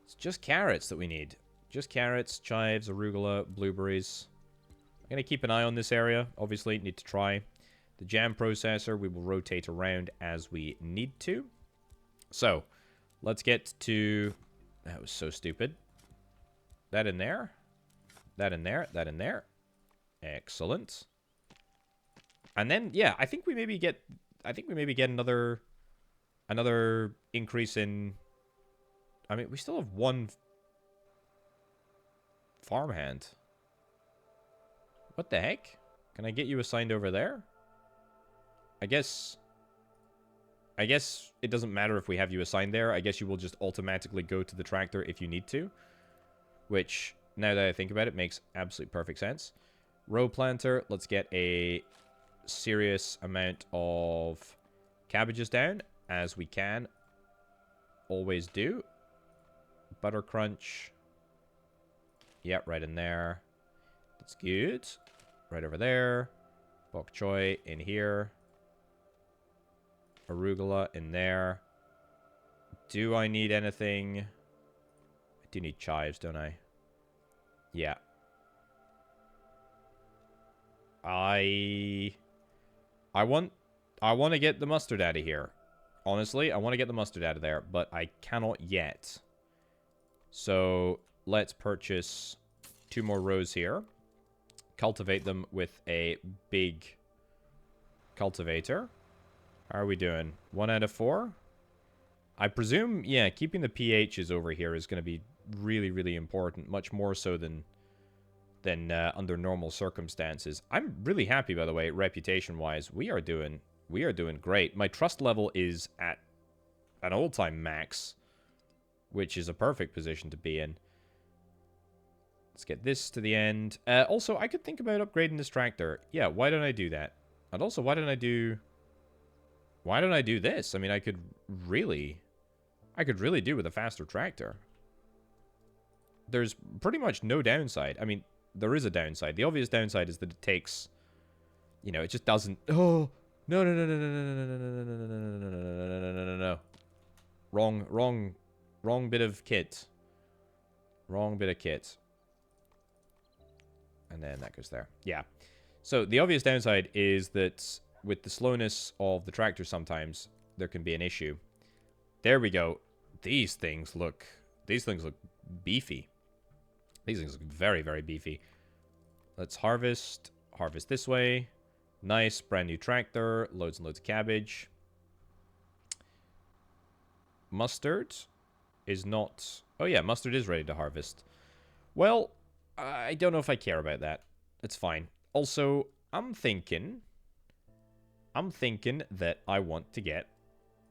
It's just carrots that we need. Just carrots, chives, arugula, blueberries. I'm going to keep an eye on this area. Obviously, need to try. The jam processor, we will rotate around as we need to. So, let's get to... that was so stupid. That in there. That in there. That in there. Excellent. And then, yeah, I think we maybe get... I think we maybe get another increase in... I mean, we still have one farmhand. What the heck? Can I get you assigned over there? I guess it doesn't matter if we have you assigned there. I guess you will just automatically go to the tractor if you need to. Which, now that I think about it, makes absolute perfect sense. Row planter, let's get a serious amount of cabbages down, as we can always do. Butter crunch. Yeah, right in there. That's good. Right over there. Bok choy in here. Arugula in there. Do I need anything? I do need chives, don't I? Yeah. I want to get the mustard out of here. Honestly, I want to get the mustard out of there, but I cannot yet. So, let's purchase 2 more rows here. Cultivate them with a big cultivator. How are we doing? 1 out of 4? I presume, yeah, keeping the pHs over here is going to be really, really important. Much more so than under normal circumstances. I'm really happy, by the way, reputation-wise. We are doing great. My trust level is at an all-time max, which is a perfect position to be in. Let's get this to the end. Also, I could think about upgrading this tractor. Yeah, why don't I do that? And also, why don't I do this? I mean, I could really do with a faster tractor. There's pretty much no downside. I mean, there is a downside. The obvious downside is that it takes, you know, it just doesn't. Oh no no no no no no no no no no no no no no no. Wrong bit of kit. Wrong bit of kit. And then that goes there. Yeah. So the obvious downside is that with the slowness of the tractor sometimes there can be an issue. There we go. These things look beefy. These things look very, very beefy. Let's harvest. Harvest this way. Nice, brand new tractor. Loads and loads of cabbage. Mustard is not... oh yeah, mustard is ready to harvest. Well, I don't know if I care about that. It's fine. Also, I'm thinking that I want to get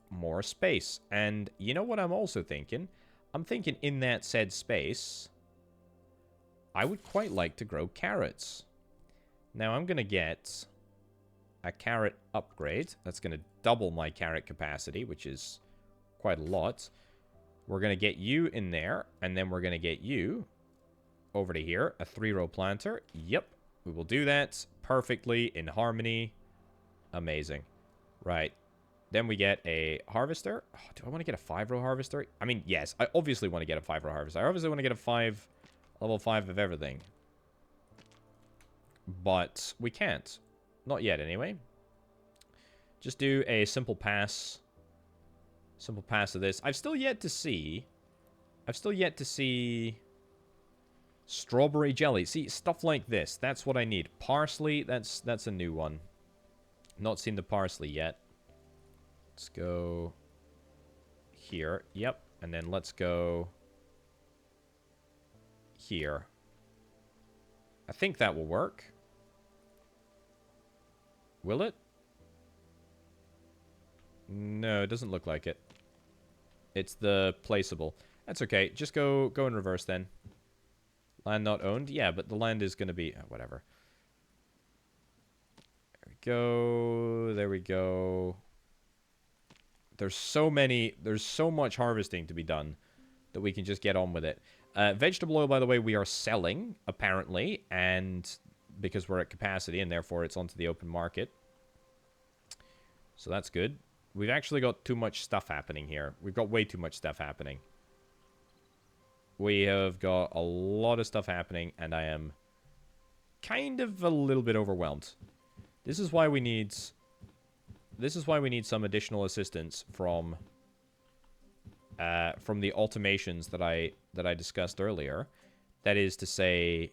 more space. And you know what I'm also thinking? I'm thinking in that said space, I would quite like to grow carrots. Now I'm going to get a carrot upgrade. That's going to double my carrot capacity, which is quite a lot. We're going to get you in there, and then we're going to get you over to here. A 3-row planter. Yep, we will do that. perfectly in harmony. Amazing. Right. Then we get a harvester. Oh, do I want to get a 5-row harvester? I mean, yes. I obviously want to get a 5-row harvester. I obviously want to get a level 5 of everything. But we can't. Not yet, anyway. Just do a simple pass. Simple pass of this. I've still yet to see strawberry jelly. See, stuff like this. That's what I need. Parsley, that's a new one. Not seen the parsley yet. Let's go here. Yep. And then let's go here. I think that will work. Will it? No, it doesn't look like it. It's the placeable. That's okay. Just go in reverse then. Land not owned? Yeah, but the land is going to be... whatever. There we go. There we go. There's so much harvesting to be done that we can just get on with it. Vegetable oil, by the way, we are selling, apparently, and because we're at capacity, and therefore it's onto the open market. So that's good. We've actually got too much stuff happening here. We've got way too much stuff happening. We have got a lot of stuff happening, and I am kind of a little bit overwhelmed. This is why we need some additional assistance from the automations that I discussed earlier. That is to say,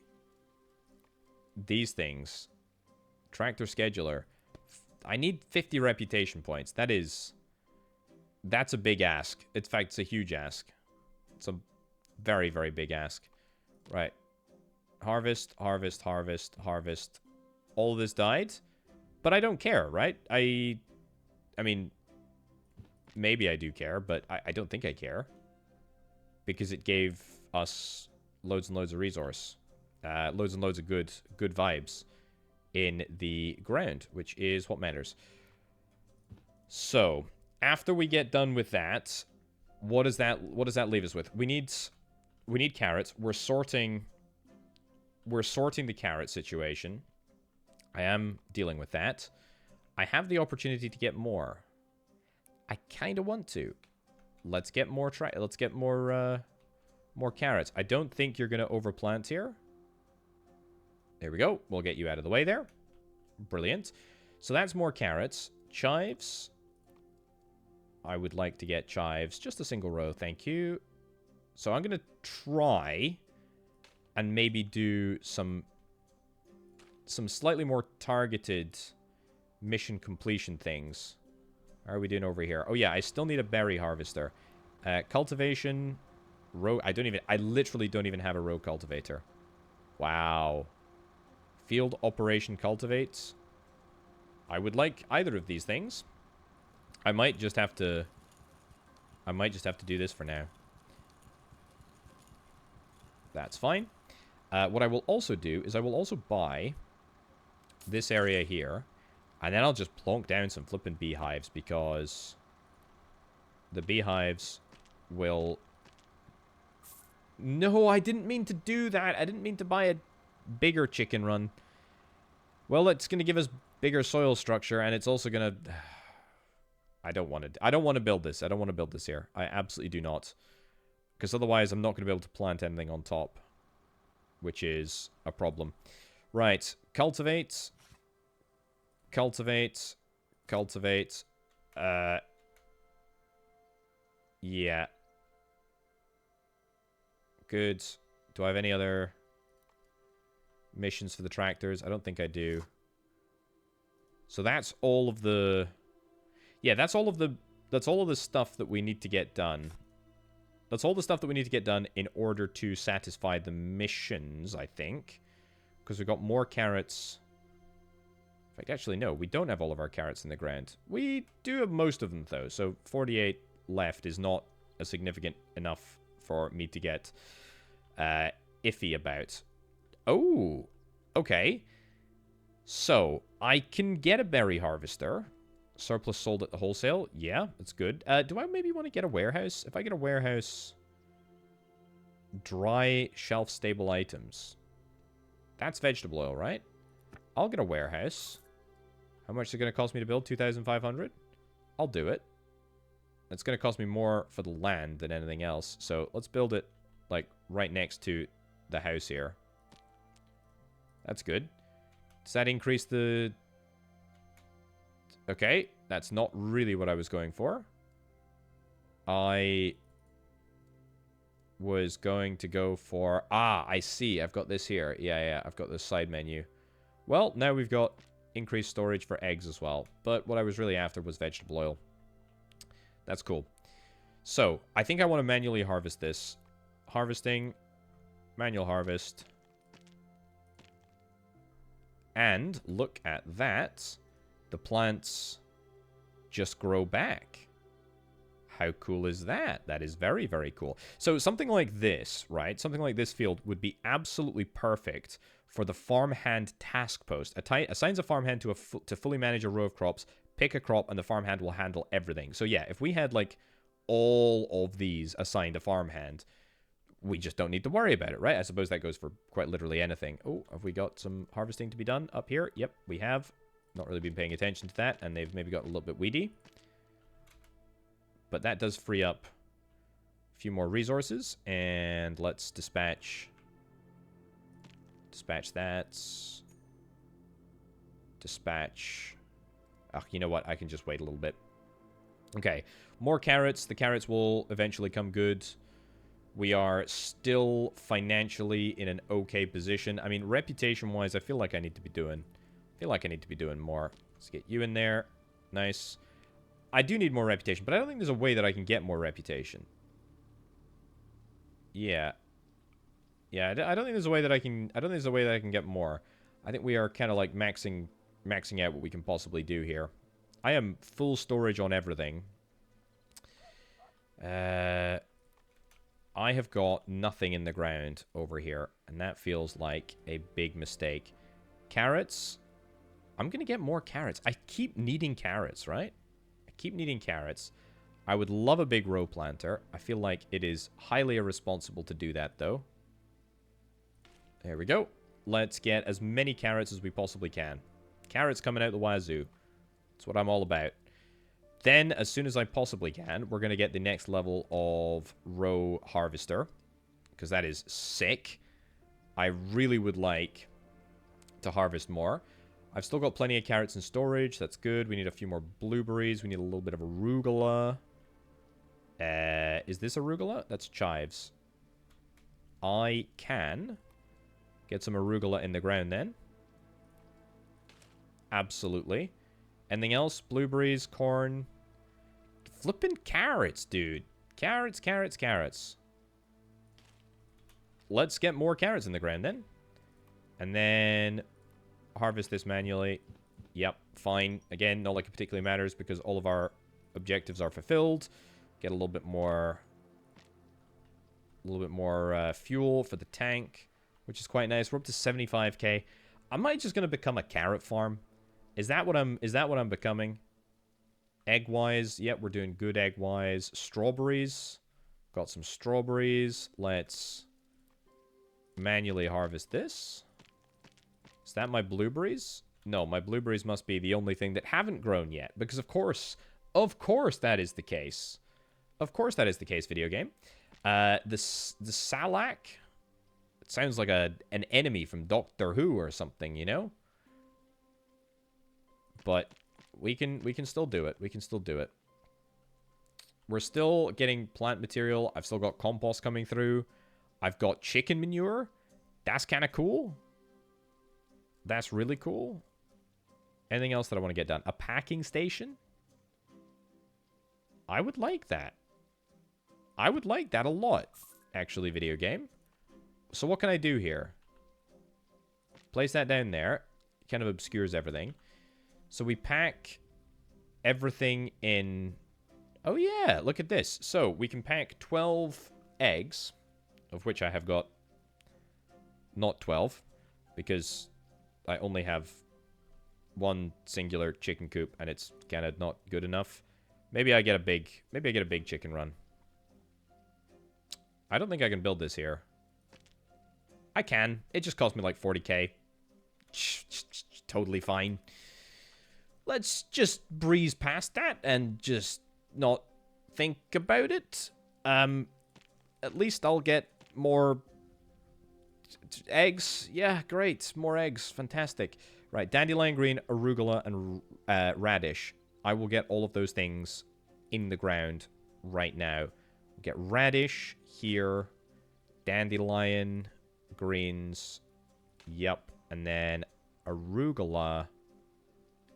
these things. Tractor scheduler. I need 50 reputation points. That's a big ask. In fact, it's a huge ask. It's a very, very big ask. Right. Harvest, harvest, harvest, harvest. All of this died. But I don't care, right? I mean, maybe I do care, but I don't think I care. Because it gave us loads and loads of resource. Loads and loads of good vibes in the ground, which is what matters. So, after we get done with that, what does that leave us with? We need carrots. We're sorting the carrot situation. I am dealing with that. I have the opportunity to get more. I kind of want to. Let's get more more carrots. I don't think you're going to overplant here. There we go. We'll get you out of the way there. Brilliant. So that's more carrots. Chives. I would like to get chives. Just a single row, thank you. So I'm going to try and maybe do some slightly more targeted mission completion things. How are we doing over here? Oh yeah, I still need a berry harvester. Cultivation. Row. I literally don't even have a row cultivator. Wow. Field operation cultivates. I would like either of these things. I might just have to do this for now. That's fine. What I will also do is I will also buy this area here, and then I'll just plonk down some flippin' beehives, because the beehives will... No, I didn't mean to do that. I didn't mean to buy a bigger chicken run. Well, it's going to give us bigger soil structure, and it's also going to... I don't want to build this. I don't want to build this here. I absolutely do not. Because otherwise, I'm not going to be able to plant anything on top, which is a problem. Right. Cultivate. Cultivate. Cultivate. Yeah. Good. Do I have any other missions for the tractors? I don't think I do. So that's all of the... Yeah, that's all of the stuff that we need to get done. That's all the stuff that we need to get done in order to satisfy the missions, I think. Because we've got more carrots. In fact, actually, no. We don't have all of our carrots in the ground. We do have most of them, though. So 48 left is not a significant enough for me to get iffy about. Oh, okay. So, I can get a berry harvester. Surplus sold at the wholesale. Yeah, that's good. Do I maybe want to get a warehouse? If I get a warehouse... Dry, shelf-stable items. That's vegetable oil, right? I'll get a warehouse. How much is it going to cost me to build? 2,500? I'll do it. It's going to cost me more for the land than anything else. So let's build it, like, right next to the house here. That's good. Does that increase the... Okay, that's not really what I was going for. I was going to go for... Ah, I see. I've got this here. Yeah, I've got this side menu. Well, now we've got increased storage for eggs as well. But what I was really after was vegetable oil. That's cool. So, I think I want to manually harvest this. Harvesting. Manual harvest. And, look at that. The plants just grow back. How cool is that? That is very, very cool. So, something like this, right? Something like this field would be absolutely perfect for the farmhand task post. Assigns a farmhand to fully manage a row of crops, pick a crop, and the farmhand will handle everything. So yeah, if we had like all of these assigned a farmhand, we just don't need to worry about it, right? I suppose that goes for quite literally anything. Oh, have we got some harvesting to be done up here? Yep, we have. Not really been paying attention to that, and they've maybe got a little bit weedy. But that does free up a few more resources, and let's dispatch that. Dispatch. Oh, you know what? I can just wait a little bit. Okay. More carrots. The carrots will eventually come good. We are still financially in an okay position. I mean, reputation-wise, I feel like I need to be doing more. Let's get you in there. Nice. I do need more reputation, but I don't think there's a way that I can get more reputation. Yeah. Yeah, I don't think there's a way that I can... I don't think there's a way that I can get more. I think we are kind of like maxing out what we can possibly do here. I am full storage on everything. I have got nothing in the ground over here, and that feels like a big mistake. Carrots. I'm going to get more carrots. I keep needing carrots, right? I keep needing carrots. I would love a big row planter. I feel like it is highly irresponsible to do that, though. There we go. Let's get as many carrots as we possibly can. Carrots coming out the wazoo. That's what I'm all about. Then, as soon as I possibly can, we're going to get the next level of row harvester. Because that is sick. I really would like to harvest more. I've still got plenty of carrots in storage. That's good. We need a few more blueberries. We need a little bit of arugula. Is this arugula? That's chives. I can get some arugula in the ground then. Absolutely. Anything else? Blueberries, corn. Flipping carrots, dude. Carrots, carrots, carrots. Let's get more carrots in the ground then. And then harvest this manually. Yep, fine. Again, not like it particularly matters because all of our objectives are fulfilled. Get a little bit more fuel for the tank, which is quite nice. We're up to 75k. Am I just gonna become a carrot farm? Is that what I'm becoming? Egg-wise, yep, we're doing good egg-wise. Strawberries. Got some strawberries. Let's manually harvest this. Is that my blueberries? No, my blueberries must be the only thing that haven't grown yet. Because of course that is the case. Of course that is the case, video game. The Salak. It sounds like an enemy from Doctor Who or something, you know? But we can still do it. We can still do it. We're still getting plant material. I've still got compost coming through. I've got chicken manure. That's kind of cool. That's really cool. Anything else that I want to get done? A packing station? I would like that. I would like that a lot, actually, video game. So what can I do here? Place that down there. It kind of obscures everything. So we pack everything in... Oh yeah, look at this. So we can pack 12 eggs, of which I have got not 12, because I only have one singular chicken coop, and it's kind of not good enough. Maybe I get a big chicken run. I don't think I can build this here. I can. It just cost me like 40k. Totally fine. Let's just breeze past that and just not think about it. At least I'll get more eggs. Yeah, great. More eggs. Fantastic. Right, dandelion green, arugula, and radish. I will get all of those things in the ground right now. We'll get radish here, dandelion, greens, yep, and then arugula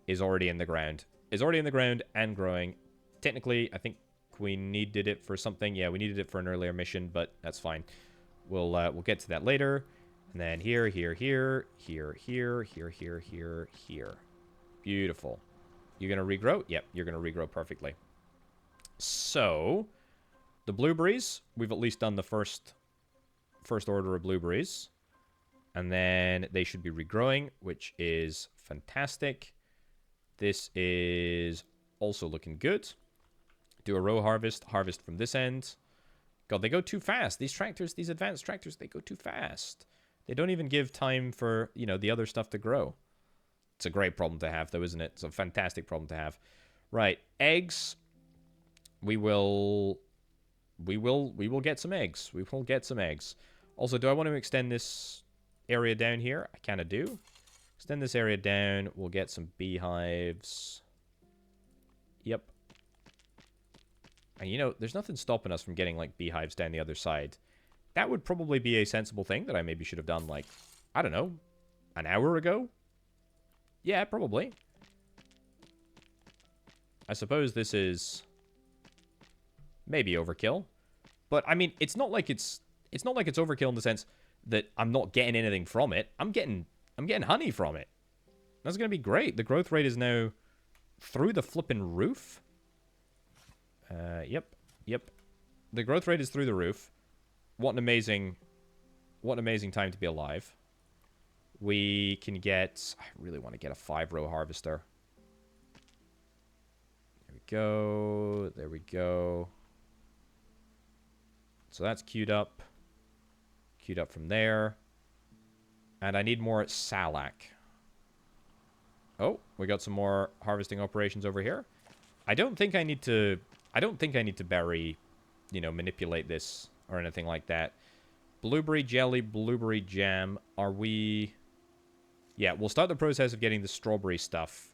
is already in the ground. Is already in the ground and growing. Technically, I think we needed it for something. Yeah, we needed it for an earlier mission, but that's fine. We'll get to that later. And then here, here, here, here, here, here, here, here, here. Beautiful. You're going to regrow? Yep, you're going to regrow perfectly. So, the blueberries, we've at least done the first order of blueberries. And then they should be regrowing, which is fantastic. This is also looking good. Do a row harvest from this end. God, they go too fast. These tractors, these advanced tractors, they go too fast. They don't even give time for, you know, the other stuff to grow. It's a great problem to have, though, isn't it? It's a fantastic problem to have. Right, eggs. We will get some eggs. We will get some eggs. Also, do I want to extend this area down here? I kind of do. Extend this area down. We'll get some beehives. Yep. And, you know, there's nothing stopping us from getting, like, beehives down the other side. That would probably be a sensible thing that I maybe should have done, like, I don't know, an hour ago? Yeah, probably. I suppose this is maybe overkill. But, I mean, it's not like it's overkill in the sense that I'm not getting anything from it. I'm getting honey from it. That's going to be great. The growth rate is now through the flippin' roof. Yep. The growth rate is through the roof. What an amazing time to be alive. We can get, I really want to get a 5-row harvester. There we go. There we go. So that's queued up. Queued up from there. And I need more salac. Oh, we got some more harvesting operations over here. I don't think I need to berry, you know, manipulate this or anything like that. Blueberry jelly, blueberry jam. Are we... Yeah, we'll start the process of getting the strawberry stuff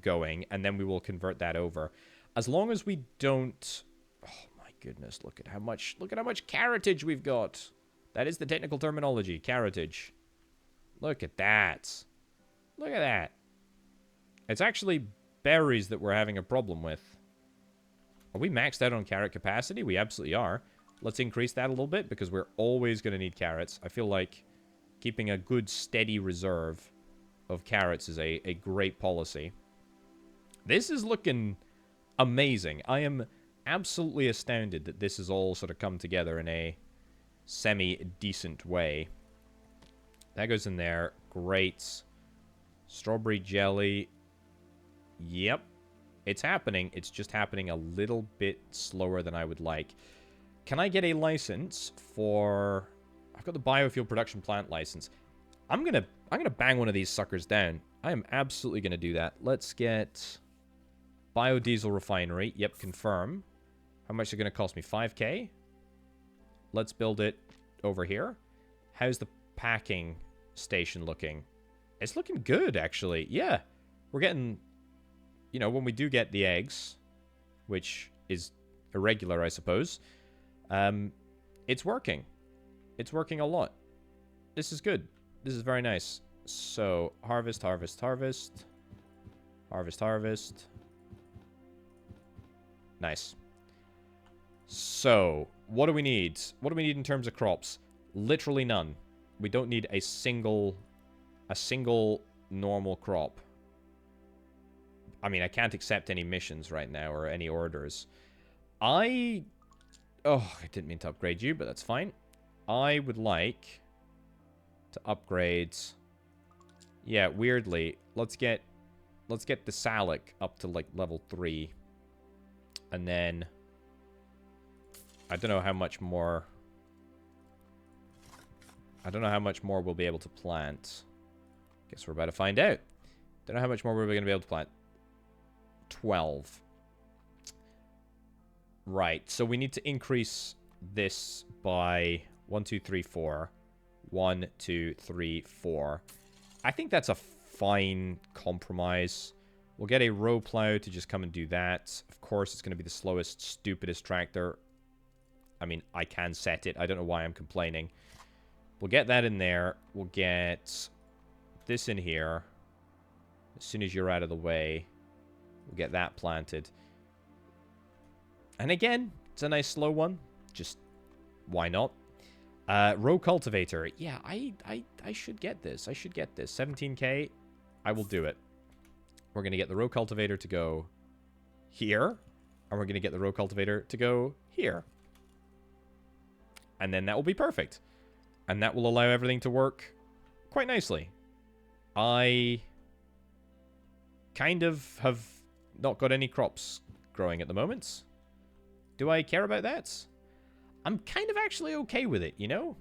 going, and then we will convert that over. As long as we don't... Oh my goodness, look at how much carrotage we've got. That is the technical terminology, carrotage. Look at that. Look at that. It's actually berries that we're having a problem with. Are we maxed out on carrot capacity? We absolutely are. Let's increase that a little bit, because we're always going to need carrots. I feel like keeping a good, steady reserve of carrots is a great policy. This is looking amazing. I am absolutely astounded that this has all sort of come together in a semi-decent way. That goes in there. Great. Strawberry jelly. Yep. It's happening. It's just happening a little bit slower than I would like. Can I get a license for... I've got the biofuel production plant license. I'm gonna bang one of these suckers down. I am absolutely gonna do that. Let's get biodiesel refinery. Yep, confirm. How much is it gonna cost me? 5K? Let's build it over here. How's the packing station looking? It's looking good, actually. Yeah, we're getting... You know, when we do get the eggs, which is irregular, I suppose, it's working. It's working a lot. This is good. This is very nice. So, harvest, harvest, harvest. Harvest, harvest. Nice. So, what do we need? What do we need in terms of crops? Literally none. We don't need a single normal crop. I mean, I can't accept any missions right now or any orders. Oh, I didn't mean to upgrade you, but that's fine. I would like to upgrade... Yeah, weirdly, let's get the Salic up to, like, level 3. And then... I don't know how much more... I don't know how much more we'll be able to plant. Guess we're about to find out. Don't know how much more we're going to be able to plant. 12. Right, so we need to increase this by 1, 2, 3, 4. 1, 2, 3, 4. I think that's a fine compromise. We'll get a row plow to just come and do that. Of course, it's going to be the slowest, stupidest tractor. I mean, I can set it. I don't know why I'm complaining. We'll get that in there. We'll get this in here. As soon as you're out of the way, we'll get that planted. And again, it's a nice slow one. Just, why not? Row cultivator. Yeah, I should get this. I should get this. 17k. I will do it. We're going to get the row cultivator to go here. And we're going to get the row cultivator to go here. And then that will be perfect. And that will allow everything to work quite nicely. I kind of have not got any crops growing at the moment. Do I care about that? I'm kind of actually okay with it, you know?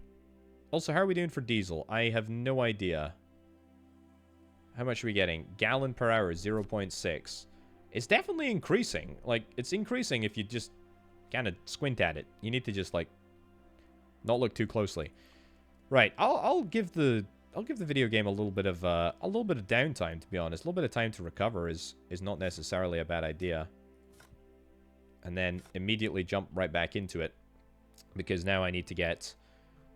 Also, how are we doing for diesel? I have no idea. How much are we getting? Gallon per hour, 0.6. It's definitely increasing. Like, it's increasing if you just kind of squint at it. You need to just, like, not look too closely. Right, I'll give the video game a little bit of downtime, to be honest. A little bit of time to recover is not necessarily a bad idea. And then immediately jump right back into it, because now I need to get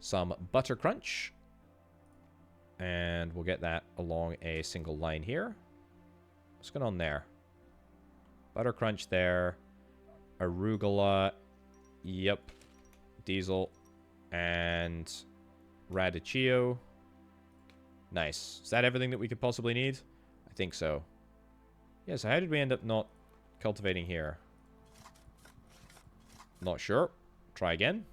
some butter crunch, and we'll get that along a single line here. What's going on there? Butter crunch there, arugula, yep, diesel, and radicchio. Nice. Is that everything that we could possibly need? I think so. Yeah, so how did we end up not cultivating here? Not sure. Try again.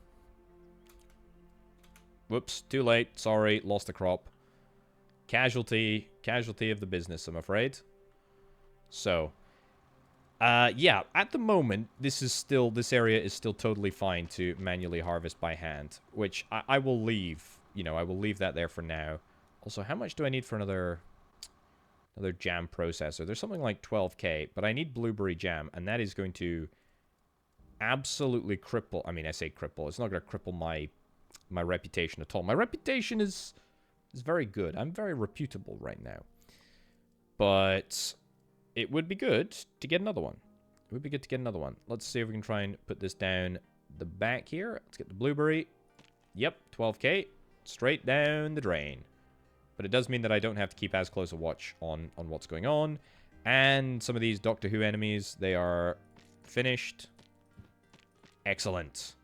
Whoops, too late. Sorry, lost a crop. Casualty of the business, I'm afraid. So, yeah, at the moment, this area is still totally fine to manually harvest by hand, which I will leave. You know, I will leave that there for now. Also, how much do I need for another jam processor? There's something like 12k, but I need blueberry jam, and that is going to absolutely cripple. I mean, I say cripple. It's not going to cripple my reputation at all. My reputation is very good. I'm very reputable right now. But it would be good to get another one. It would be good to get another one. Let's see if we can try and put this down the back here. Let's get the blueberry. Yep, 12k. Straight down the drain. But it does mean that I don't have to keep as close a watch on what's going on. And some of these Doctor Who enemies, they are finished. Excellent.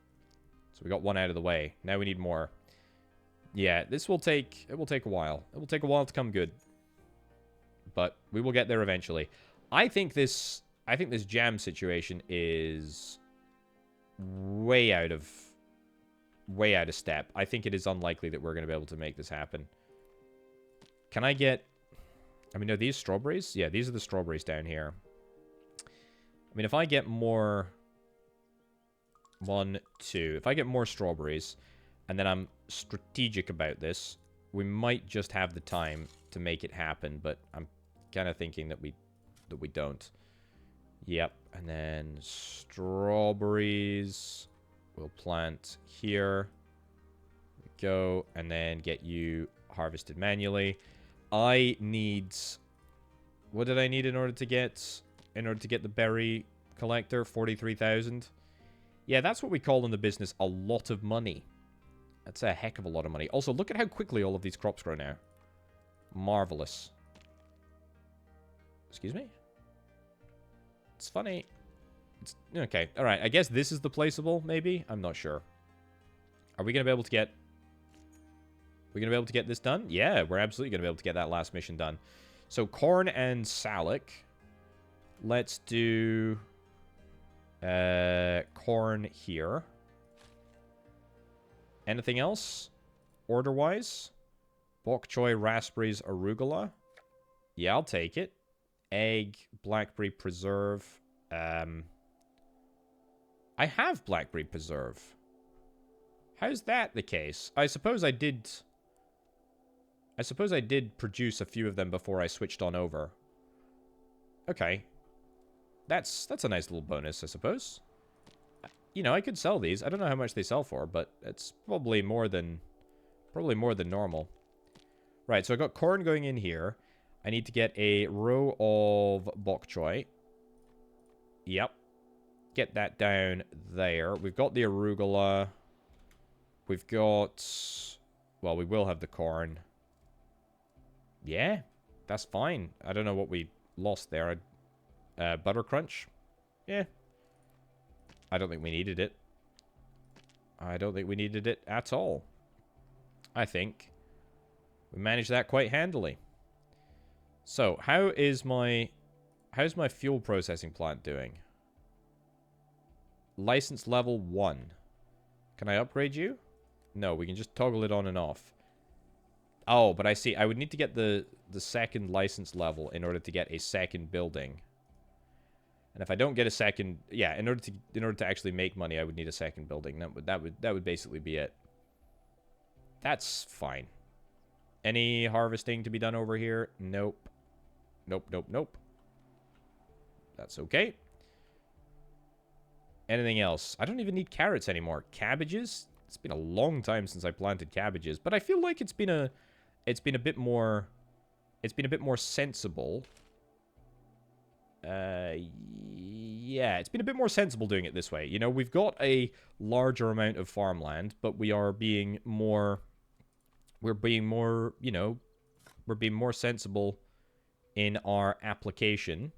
So we got one out of the way. Now we need more. Yeah, it will take a while. It will take a while to come good. But we will get there eventually. I think this jam situation is way out of step. I think it is unlikely that we're going to be able to make this happen. Can I get... I mean, are these strawberries? Yeah, these are the strawberries down here. I mean, if I get more... 1, 2. If I get more strawberries, and then I'm strategic about this, we might just have the time to make it happen, but I'm kind of thinking that we don't. Yep, and then strawberries we'll plant here. There we go, and then get you harvested manually. I need... What did I need in order to get the berry collector? 43,000. Yeah, that's what we call in the business a lot of money. That's a heck of a lot of money. Also, look at how quickly all of these crops grow now. Marvelous. Excuse me? It's funny. It's, okay, alright. I guess this is the placeable, maybe? I'm not sure. Are we going to be able to get... We're going to be able to get this done? Yeah, we're absolutely going to be able to get that last mission done. So, corn and salic. Let's do... corn here. Anything else? Order-wise? Bok choy, raspberries, arugula. Yeah, I'll take it. Egg, blackberry preserve. I have blackberry preserve. How's that the case? I suppose I did... I suppose I did produce a few of them before I switched on over. Okay. That's a nice little bonus, I suppose. You know, I could sell these. I don't know how much they sell for, but it's probably more than normal. Right, so I got corn going in here. I need to get a row of bok choy. Yep. Get that down there. We've got the arugula. We've got... Well, we will have the corn. Yeah, that's fine. I don't know what we lost there. Butter crunch? Yeah. I don't think we needed it. I don't think we needed it at all. I think we managed that quite handily. So, how's my fuel processing plant doing? License level 1. Can I upgrade you? No, we can just toggle it on and off. Oh, but I see. I would need to get the second license level in order to get a second building. And if I don't get a second, yeah, in order to actually make money, I would need a second building. That would basically be it. That's fine. Any harvesting to be done over here? Nope. Nope, nope, nope. That's okay. Anything else? I don't even need carrots anymore. Cabbages? It's been a long time since I planted cabbages, but I feel like it's been a bit more sensible. Yeah, it's been a bit more sensible doing it this way. You know, we've got a larger amount of farmland, but we're being more sensible in our application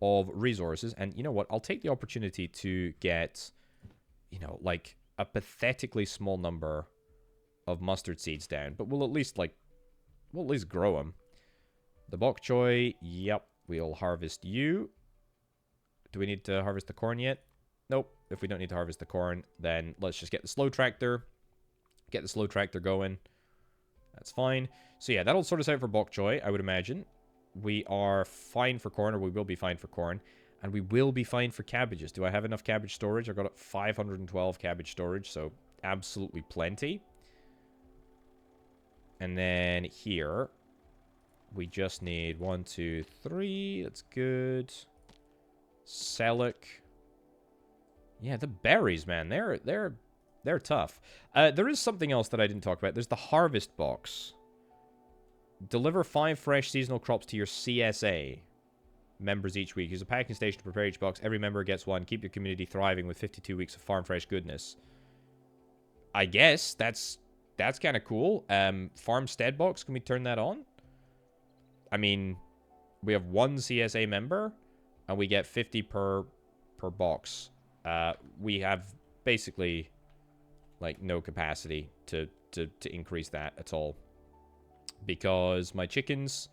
of resources. And you know what? I'll take the opportunity to get, you know, like a pathetically small number of mustard seeds down, but we'll at least grow them. The bok choy, yep, we'll harvest you. Do we need to harvest the corn yet? Nope. If we don't need to harvest the corn, then let's just get the slow tractor. Get the slow tractor going. That's fine. So yeah, that'll sort us out for bok choy, I would imagine. We are fine for corn, or we will be fine for corn. And we will be fine for cabbages. Do I have enough cabbage storage? I've got 512 cabbage storage, so absolutely plenty. And then here, we just need 1, 2, 3. That's good. Celic. Yeah, the berries, man. They're tough. There is something else that I didn't talk about. There's the harvest box. Deliver 5 fresh seasonal crops to your CSA members each week. Use a packing station to prepare each box. Every member gets one. Keep your community thriving with 52 weeks of farm fresh goodness. I guess that's kind of cool. Farmstead box, can we turn that on? I mean, we have 1 CSA member, and we get 50 per box. We have basically, like, no capacity to increase that at all. Because my chickens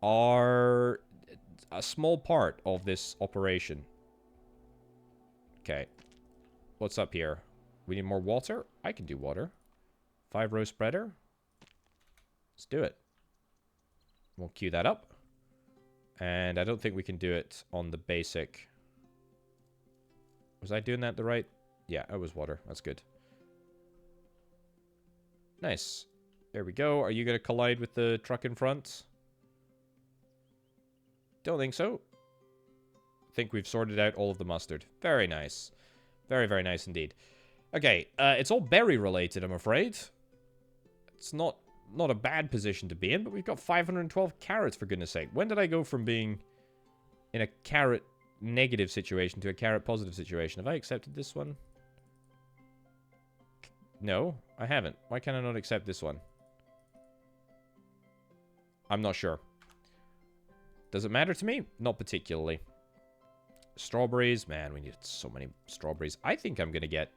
are a small part of this operation. Okay. What's up here? We need more water? I can do water. 5-row spreader. Let's do it. We'll queue that up. And I don't think we can do it on the basic. Was I doing that the right? Yeah, it was water. That's good. Nice. There we go. Are you going to collide with the truck in front? Don't think so. Think we've sorted out all of the mustard. Very nice. Very, very nice indeed. Okay, it's all berry related, I'm afraid. It's not a bad position to be in, but we've got 512 carrots, for goodness sake. When did I go from being in a carrot negative situation to a carrot positive situation? Have I accepted this one? No, I haven't. Why can I not accept this one? I'm not sure. Does it matter to me? Not particularly. Strawberries. Man, we need so many strawberries. I think I'm gonna get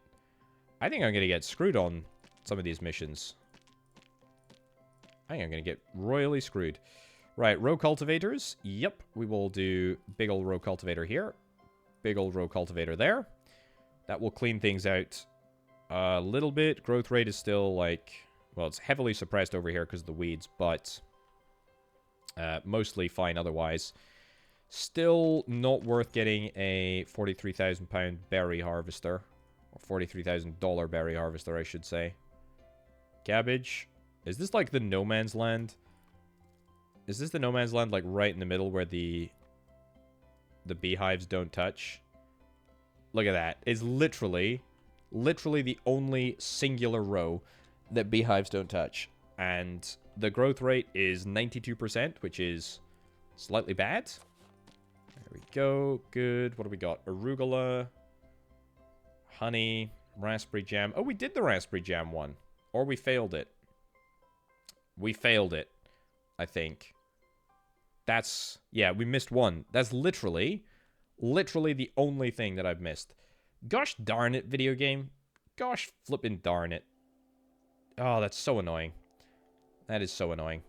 screwed on some of these missions. I think I'm gonna get royally screwed. Right, row cultivators. Yep, we will do big old row cultivator here. Big old row cultivator there. That will clean things out a little bit. Growth rate is still like... Well, it's heavily suppressed over here because of the weeds, but... mostly fine otherwise. Still not worth getting a £43,000 berry harvester. Or $43,000 berry harvester, I should say. Cabbage. Is this like the no man's land? Is this the no man's land, like right in the middle where the beehives don't touch? Look at that. It's literally the only singular row that beehives don't touch. And the growth rate is 92%, which is slightly bad. There we go. Good. What do we got? Arugula, honey, raspberry jam. Oh, we did the raspberry jam one. Or we failed it. We failed it, I think. That's... Yeah, we missed one. That's literally the only thing that I've missed. Gosh darn it, video game. Gosh flipping darn it. Oh, that's so annoying. That is so annoying.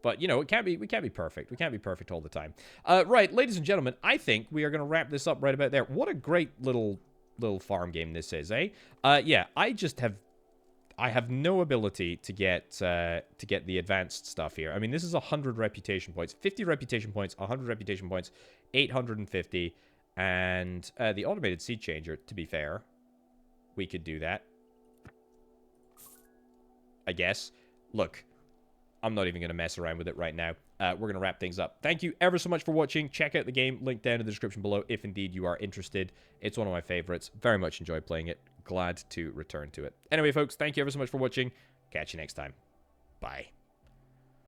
But, you know, we can't be perfect. We can't be perfect all the time. Right, ladies and gentlemen, I think we are going to wrap this up right about there. What a great little farm game this is, eh? Yeah, I have no ability to get the advanced stuff here. I mean, this is 100 reputation points, 50 reputation points, 100 reputation points, 850, and the automated seed changer, to be fair, we could do that. I guess. Look, I'm not even going to mess around with it right now. We're going to wrap things up. Thank you ever so much for watching. Check out the game. Link down in the description below if indeed you are interested. It's one of my favorites. Very much enjoyed playing it. Glad to return to it. Anyway, folks, thank you ever so much for watching. Catch you next time. Bye.